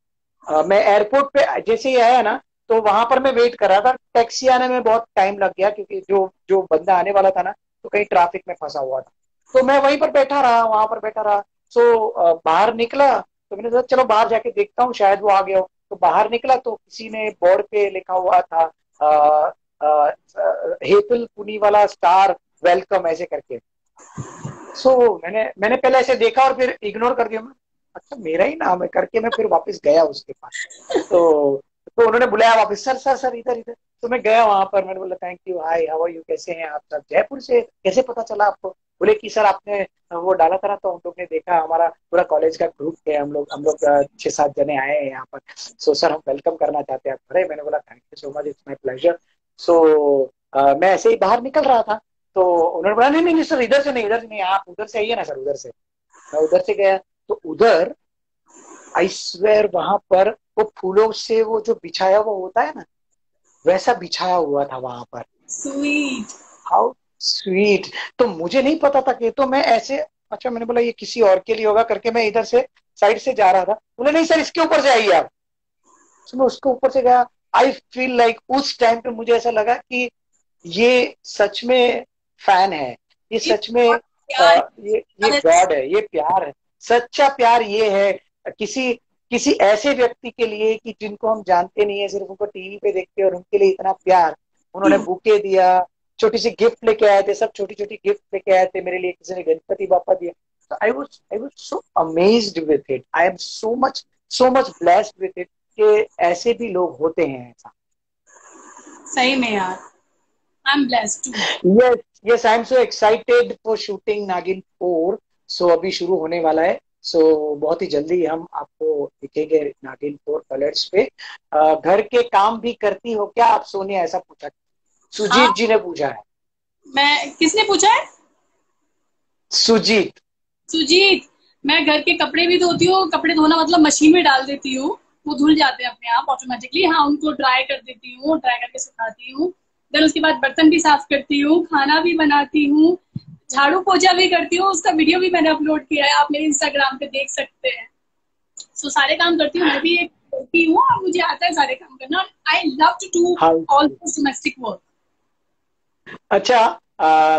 C: मैं एयरपोर्ट पे जैसे ही आया ना तो वहां पर मैं वेट कर रहा था। टैक्सी आने में बहुत टाइम लग गया क्योंकि जो जो बंदा आने वाला था ना तो कहीं ट्रैफिक में फंसा हुआ था। तो मैं वहीं पर बैठा रहा, वहां पर बैठा रहा। सो बाहर निकला तो मैंने सोचा चलो बाहर जाके देखता हूँ शायद वो आ गया हो। तो बाहर निकला तो किसी ने बोर्ड पे लिखा हुआ था हेतल पुनीवाला स्टार वेलकम ऐसे करके। सो मैंने पहले ऐसे देखा और फिर इग्नोर कर दिया। अच्छा मेरा ही नाम है करके मैं फिर वापस गया उसके पास। तो उन्होंने बुलाया वापस, सर सर सर इधर इधर। तो मैं गया वहां पर, मैंने बोला thank you, hi how are you, कैसे हैं आप सब, जयपुर से कैसे पता चला आपको? बोले कि सर आपने वो डाला था ना तो हम लोग ने देखा, हमारा पूरा कॉलेज का ग्रुप है, हम लोग 6-7 जने आए हैं यहाँ पर। सो सर हम वेलकम करना चाहते हैं। अरे मैंने बोला thank you so much, it's my pleasure. So मैं ऐसे ही बाहर निकल रहा था तो उन्होंने बोला नहीं नहीं सर इधर से नहीं, आप उधर से आइए ना सर, उधर से। मैं उधर से गया तो उधर आई स्वेयर वहां पर वो फूलों से वो जो बिछाया हुआ होता है ना वैसा बिछाया हुआ था वहां पर।
B: Sweet,
C: how sweet. तो मुझे नहीं पता था कि, तो मैं ऐसे अच्छा मैंने बोला ये किसी और के लिए होगा करके मैं इधर से साइड से जा रहा था। बोले नहीं सर इसके ऊपर से आइए आप। तो मैं उसके ऊपर से गया। आई फील लाइक उस टाइम पे मुझे ऐसा लगा कि ये सच में फैन है, ये सच में ये गॉड है, ये प्यार है। सच्चा प्यार ये है किसी किसी ऐसे व्यक्ति के लिए कि जिनको हम जानते नहीं है, सिर्फ उनको टीवी पे देखते हैं और उनके लिए इतना प्यार। उन्होंने बुके दिया, छोटी सी गिफ्ट लेके आए थे, सब छोटी छोटी गिफ्ट लेके आए थे मेरे लिए, किसी ने गणपति बापा दिया। तो I was so amazed with it, I am so much blessed with it कि ऐसे भी लोग होते हैं ऐसा।
B: सही में यार, I am blessed too.
C: Yes yes, I am so excited for shooting Naagin 4। सो अभी शुरू होने वाला है। सो बहुत ही जल्दी हम आपको दिखेंगे नागिन 4 कलर्स पे। घर के काम भी करती हो क्या आप सोनिया, ऐसा पूछा
B: हाँ,
C: सुजीत जी ने पूछा है।
B: मैं, किसने पूछा है?
C: सुजीत।
B: सुजीत, मैं घर के कपड़े भी धोती हूँ। कपड़े धोना मतलब मशीन में डाल देती हूँ, वो धुल जाते हैं अपने आप ऑटोमेटिकली। हाँ, उनको ड्राई कर देती हूँ, ड्राई करके सुखाती हूँ। देन उसके बाद बर्तन भी साफ करती हूँ, खाना भी बनाती हूँ, झाड़ू पोछा भी करती हूँ। उसका वीडियो भी मैंने अपलोड किया है, आप मेरे इंस्टाग्राम पे देख सकते हैं। सो सारे काम करती हूँ, मैं भी एक लड़की हूँ और मुझे आता है सारे काम करना। आई लव टू डू
C: हाँ
B: ऑल डोमेस्टिक वर्क।
C: अच्छा,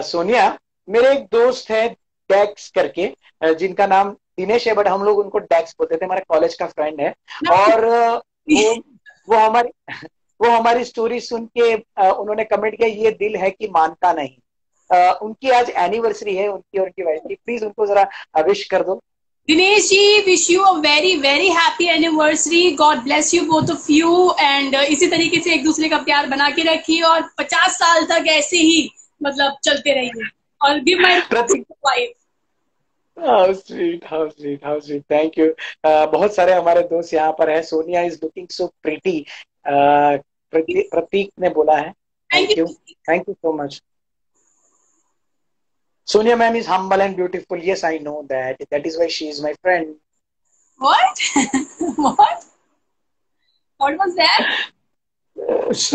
C: सोनिया, मेरे एक दोस्त है डेक्स करके, जिनका नाम दिनेश है, बट हम लोग उनको डेक्स बोलते थे, हमारे कॉलेज का फ्रेंड है। और वो हमारी वो हमारी स्टोरी सुन के उन्होंने कमेंट किया, ये दिल है कि मानता नहीं। उनकी आज एनिवर्सरी है, उनकी और उनकी वाइफ की, प्लीज उनको जरा विश कर दो।
B: Dinesh ji, wish you a very very happy anniversary. God bless you both of you, and इसी तरीके से एक दूसरे का प्यार बना के रखिए और 50 साल तक ऐसे ही मतलब चलते रहिए। और give my
C: Pratik,
B: wife.
C: How sweet, how sweet, how sweet, thank you. बहुत सारे हमारे दोस्त यहाँ पर है। Sonia is looking so pretty, Pratik ने बोला है।
B: Thank
C: thank you,
B: you.
C: Thank you so much. Sonia ma'am is humble and beautiful. Yes, I know that. That is why she is my friend.
B: What? What? What was that?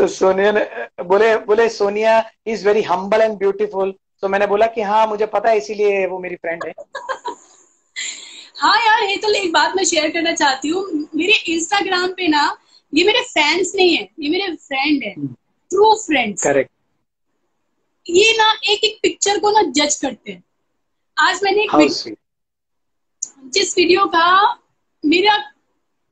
C: Sonia ने बोले बोले Sonia is very humble and beautiful. तो मैंने बोला कि हाँ मुझे पता है, इसीलिए वो मेरी फ्रेंड है।
B: हाँ यार, ये तो एक बात मैं शेयर करना चाहती हूँ। मेरे इंस्टाग्राम पे ना, ये मेरे फैंस नहीं है, ये मेरे फ्रेंड है, ट्रू फ्रेंड्स।
C: करेक्ट।
B: ये ना एक एक पिक्चर को ना जज करते हैं। आज मैंने एक
C: हाउ स्वीट।
B: जिस वीडियो का मेरा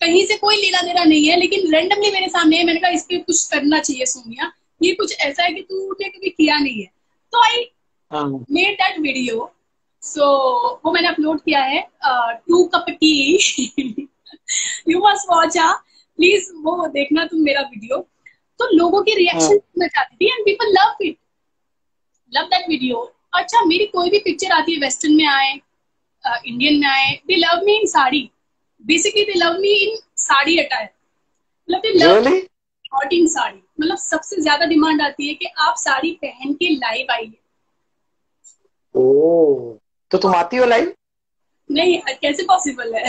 B: कहीं से कोई लेना देना नहीं है, लेकिन रैंडमली मेरे सामने है, मैंने कहा इस पे कुछ करना चाहिए सोनिया, ये कुछ ऐसा है कि तूने कभी किया नहीं है। तो आई
C: हाँ
B: मेड दैट वीडियो। सो वो मैंने अपलोड किया है, 2 cup T. You must watch, please वो देखना तुम मेरा वीडियो। तो लोगों की
C: हाँ।
B: रिएक्शन मैं चाहती थी, and people love it, love that video. अच्छा, मेरी कोई भी पिक्चर आती है, वेस्टर्न में आए, इंडियन में आए, they love me in sari. Basically they love me in sari attire, मतलब they love
C: really?
B: Not in sari. मतलब सबसे ज्यादा डिमांड आती है कि आप साड़ी पहन के लाइव आइए।
C: ओ, तो तुम आती हो लाइव?
B: नहीं, कैसे पॉसिबल है?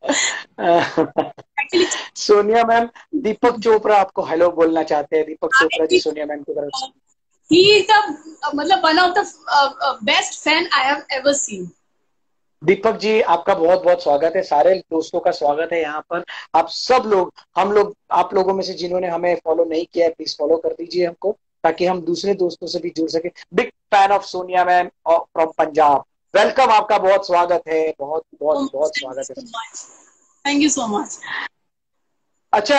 B: एक्चुअली
C: सोनिया मैम, दीपक चोपड़ा आपको हेलो बोलना चाहते हैं। दीपक चोपड़ा जी सोनिया मैम की तरफ से।
B: ही इज द मतलब one of the best fan I have ever seen.
C: Deepak ji आपका बहुत बहुत स्वागत है, सारे दोस्तों का स्वागत है यहाँ पर। आप सब लोग, हम लोग, आप लोगों में से जिन्होंने हमें फॉलो नहीं किया है, प्लीज फॉलो कर दीजिए हमको, ताकि हम दूसरे दोस्तों से भी जुड़ सके। Big fan of Sonia ma'am from Punjab. Welcome, आपका बहुत स्वागत है, बहुत बहुत बहुत स्वागत है।
B: Thank you so much.
C: अच्छा,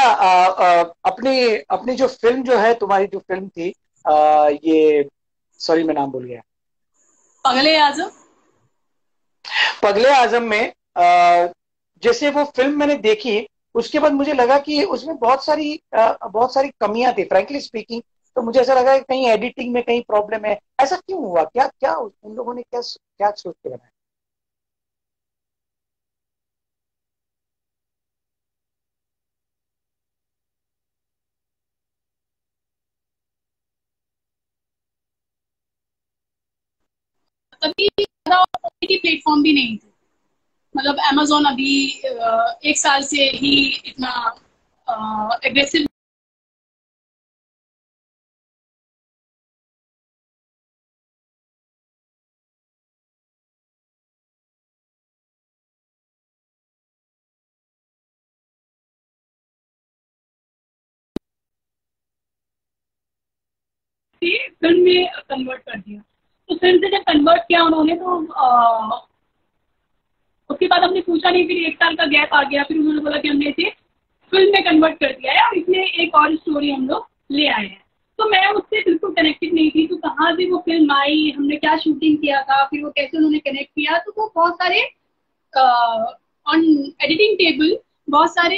C: अपनी अपनी जो फिल्म जो है, तुम्हारी जो फिल्म थी, ये, सॉरी मैं नाम भूल गया,
B: पगले आजम।
C: पगले आजम में जैसे वो फिल्म मैंने देखी, उसके बाद मुझे लगा कि उसमें बहुत सारी कमियां थी, फ्रैंकली स्पीकिंग। तो मुझे ऐसा लगा कि कहीं एडिटिंग में कहीं प्रॉब्लम है। ऐसा क्यों हुआ? क्या क्या उन लोगों ने क्या क्या सोच के बनाया?
B: तभी ओटीटी प्लेटफॉर्म भी नहीं थे। मतलब अमेजोन अभी 1 साल से ही इतना एग्रेसिव फिल्म में कन्वर्ट कर दिया। तो फिल्म से जब कन्वर्ट किया उन्होंने, तो उसके बाद हमने पूछा नहीं, फिर 1 साल का गैप आ गया, फिर उन्होंने बोला कि हमने इसे फिल्म में कन्वर्ट कर दिया है। और इसमें एक और स्टोरी हम लोग ले आए हैं। तो मैं उससे बिल्कुल कनेक्टेड नहीं थी, तो कहाँ से वो फिल्म आई, हमने क्या शूटिंग किया था, फिर वो कैसे उन्होंने कनेक्ट किया, तो वो बहुत सारे ऑन एडिटिंग टेबल बहुत सारे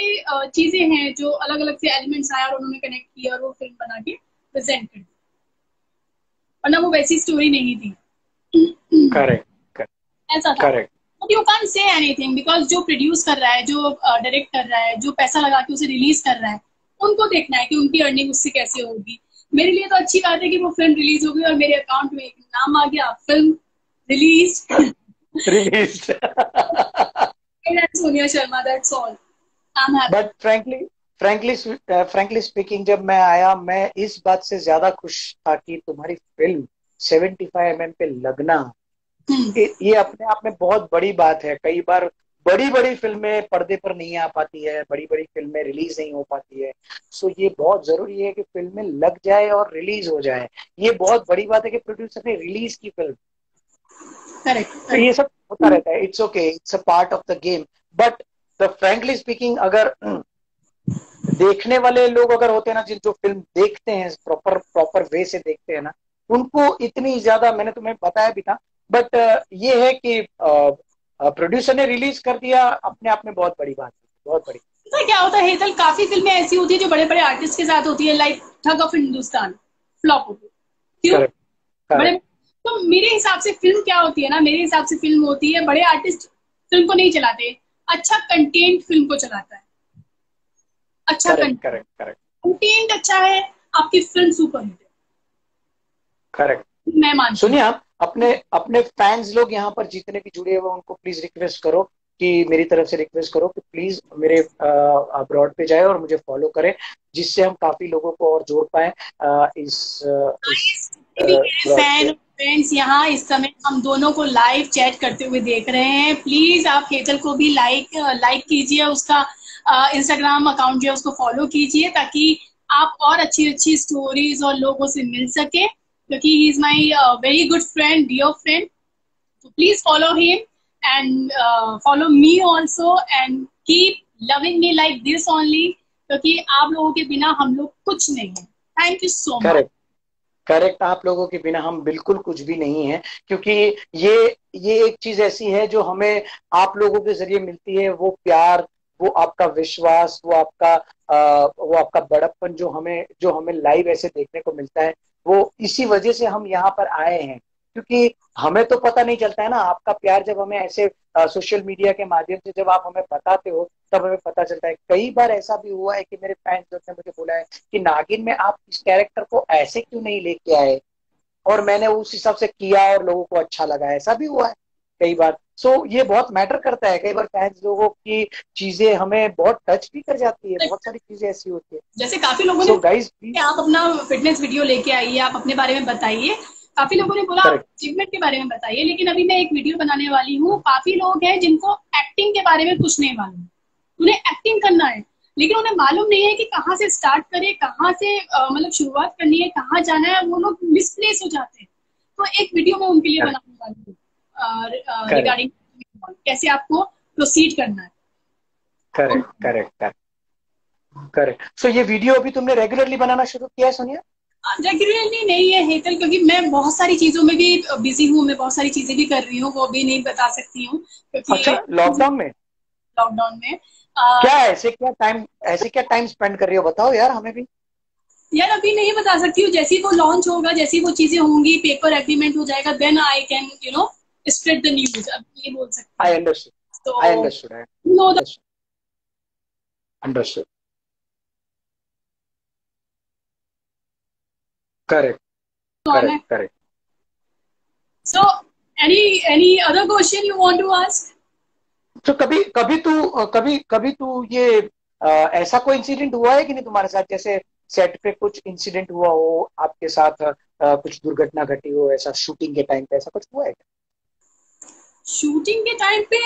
B: चीजें हैं जो अलग अलग से एलिमेंट्स आया और उन्होंने कनेक्ट किया और वो फिल्म बना के प्रेजेंट कर दी, वरना वो वैसी स्टोरी नहीं थी।
C: करेक्ट
B: ऐसा था।
C: Correct.
B: But you can say anything because जो प्रोड्यूस कर रहा है, जो डायरेक्ट कर रहा है, जो पैसा लगा के उसे रिलीज कर रहा है, उनको देखना है कि उनकी अर्निंग उससे कैसे होगी। मेरे लिए तो अच्छी बात है कि वो फिल्म रिलीज हो गई और मेरे अकाउंट में एक नाम आ गया, film release
C: release.
B: Sonia Sharma, that's all. I am happy.
C: But frankly speaking, जब मैं आया, मैं इस बात से ज्यादा खुश था कि तुम्हारी फिल्म 75 mm पे लगना, ये अपने आप में बहुत बड़ी बात है। कई बार बड़ी बड़ी फिल्में पर्दे पर नहीं आ पाती है, बड़ी बड़ी फिल्में रिलीज नहीं हो पाती है। सो ये बहुत जरूरी है कि फिल्में लग जाए और रिलीज हो जाए। ये बहुत बड़ी बात है कि प्रोड्यूसर ने रिलीज की फिल्म।
B: करेक्ट।
C: तो ये सब होता रहता है, it's okay, it's a part of the game. But the frankly speaking, अगर देखने वाले लोग अगर होते हैं ना, जिन जो फिल्म देखते हैं, प्रॉपर प्रॉपर वे से देखते हैं ना, उनको इतनी ज्यादा, मैंने तुम्हें बताया भी था। बट ये है कि प्रोड्यूसर ने रिलीज कर दिया, अपने आप में बहुत बड़ी बात है, बहुत बड़ी।
B: तो क्या होता है हेतल, काफी फिल्में ऐसी होती है जो बड़े बड़े आर्टिस्ट के साथ होती है, लाइक ठग ऑफ हिंदुस्तान फ्लॉप होती है, क्यों?
C: करेक्ट
B: बड़े,
C: करेक्ट
B: तो मेरे हिसाब से फिल्म क्या होती है ना, मेरे हिसाब से फिल्म होती है, बड़े आर्टिस्ट फिल्म को नहीं चलाते, अच्छा कंटेंट फिल्म को चलाता है। अच्छा
C: करेक्ट करेक्ट करेक्ट
B: कंटेंट अच्छा है, आपकी फिल्म सुपर हिट है।
C: करेक्ट।
B: मैं मानती हूँ।
C: सुनिए, आप अपने अपने फैंस लोग यहाँ पर जितने भी जुड़े हुए, उनको प्लीज रिक्वेस्ट करो, कि मेरी तरफ से रिक्वेस्ट करो कि प्लीज मेरे अब्रॉड पे जाए और मुझे फॉलो करें, जिससे हम काफी लोगों को और जोड़ पाए इस ब्रॉड
B: फैन
C: पे।
B: फ्रेंड्स यहाँ इस समय हम दोनों को लाइव चैट करते हुए देख रहे हैं, प्लीज आप हेतल को भी लाइक कीजिए, उसका इंस्टाग्राम अकाउंट जो है उसको फॉलो कीजिए, ताकि आप और अच्छी अच्छी स्टोरीज और लोगों से मिल सके, क्योंकि he is my very good friend, dear friend. So please follow him and follow me also and keep loving me like this only, क्योंकि आप लोगों के बिना हम लोग कुछ नहीं है। Thank you so much.
C: Correct correct. आप लोगों के बिना हम बिल्कुल कुछ भी नहीं है, क्योंकि ये ये एक चीज ऐसी है जो हमें आप लोगों के जरिए मिलती है। वो प्यार, वो आपका विश्वास, वो आपका बड़प्पन, जो हमें लाइव ऐसे देखने को मिलता है, वो इसी वजह से हम यहाँ पर आए हैं। क्योंकि हमें तो पता नहीं चलता है ना, आपका प्यार जब हमें ऐसे सोशल मीडिया के माध्यम से जब आप हमें बताते हो, तब हमें पता चलता है। कई बार ऐसा भी हुआ है कि मेरे फैंस ने मुझे बोला है कि नागिन में आप इस कैरेक्टर को ऐसे क्यों नहीं लेके आए, और मैंने उस हिसाब से किया और लोगों को अच्छा लगा। ऐसा भी हुआ है कई बार। सो ये बहुत मैटर करता है। कई बार फैंस लोगों की चीजें हमें बहुत टच भी कर जाती है, बहुत सारी चीजें ऐसी होती है।
B: जैसे काफी लोगों ने
C: सो गाइस
B: कि आप अपना फिटनेस वीडियो लेके आइए, आप अपने बारे में बताइए। काफी लोगों ने बोला
C: करेक्ट
B: अचीवमेंट के बारे में बताइए, लेकिन अभी मैं एक वीडियो बनाने वाली हूँ। काफी लोग हैं जिनको एक्टिंग के बारे में कुछ नहीं मालूम, उन्हें एक्टिंग करना है, लेकिन उन्हें मालूम नहीं है कि कहाँ से स्टार्ट करें, कहाँ से मतलब शुरुआत करनी है, कहाँ जाना है, वो लोग मिसप्लेस हो जाते हैं। तो एक वीडियो मैं उनके लिए बनाने वाली हूँ रिगार्डिंग कैसे आपको प्रोसीड करना है।
C: Correct correct correct correct. So ये वीडियो अभी तुमने रेगुलरली बनाना शुरू किया है सोनिया?
B: रेगुलरली नहीं है हेतल, क्योंकि मैं बहुत सारी चीजों में भी बिजी हूँ, मैं बहुत सारी चीजें भी कर रही हूँ, वो भी नहीं बता सकती हूँ क्योंकि
C: अच्छा, लॉकडाउन में
B: लॉकडाउन में
C: क्या ऐसे क्या टाइम स्पेंड कर रही हो, बताओ यार हमें भी।
B: यार अभी नहीं बता सकती हूँ। जैसे ही वो लॉन्च होगा, जैसी वो चीजें होंगी, पेपर एग्रीमेंट हो जाएगा, then I can spread the news. अब ये बोल सकती
C: आई
B: हूँ।
C: अंडरस्टूड आई
B: तो
C: understood I
B: know
C: understood. Correct correct correct.
B: So any other question you want to ask?
C: तो कभी तू ये ऐसा कोई इंसिडेंट हुआ है कि नहीं तुम्हारे साथ, जैसे सेट पे कुछ इंसिडेंट हुआ हो आपके साथ, कुछ दुर्घटना घटी हो, ऐसा शूटिंग के टाइम पे ऐसा कुछ हुआ है क्या?
B: शूटिंग के टाइम पे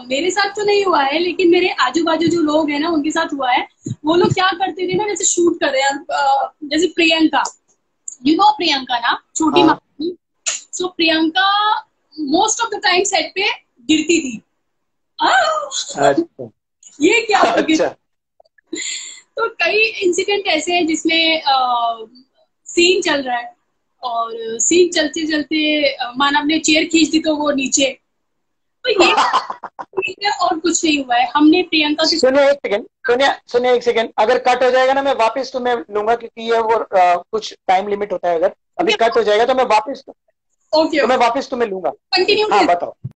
B: मेरे साथ तो नहीं हुआ है, लेकिन मेरे आजू बाजू जो लोग हैं ना उनके साथ हुआ है। वो लोग क्या करते थे ना, जैसे शूट कर रहे हैं, जैसे प्रियंका, प्रियंका ना, छोटी
C: हाँ।
B: मामी। So Priyanka most of the time set पे गिरती थी।
C: अच्छा
B: ये क्या हो गया?
C: अच्छा।
B: तो कई इंसिडेंट ऐसे हैं जिसमें सीन चल रहा है और सीन चलते चलते मानव ने चेयर खींच दी तो वो नीचे, तो ये और कुछ नहीं हुआ है। हमने प्रियंका से
C: सुनिए एक सेकंड, सुनिए एक सेकंड, अगर कट हो जाएगा ना मैं वापस तुम्हें लूंगा, क्योंकि ये वो कुछ टाइम लिमिट होता है। अगर अभी कट हो जाएगा तो मैं वापस
B: ओके
C: तो मैं वापस तुम्हें लूंगा।
B: कंटिन्यू
C: हाँ बताओ।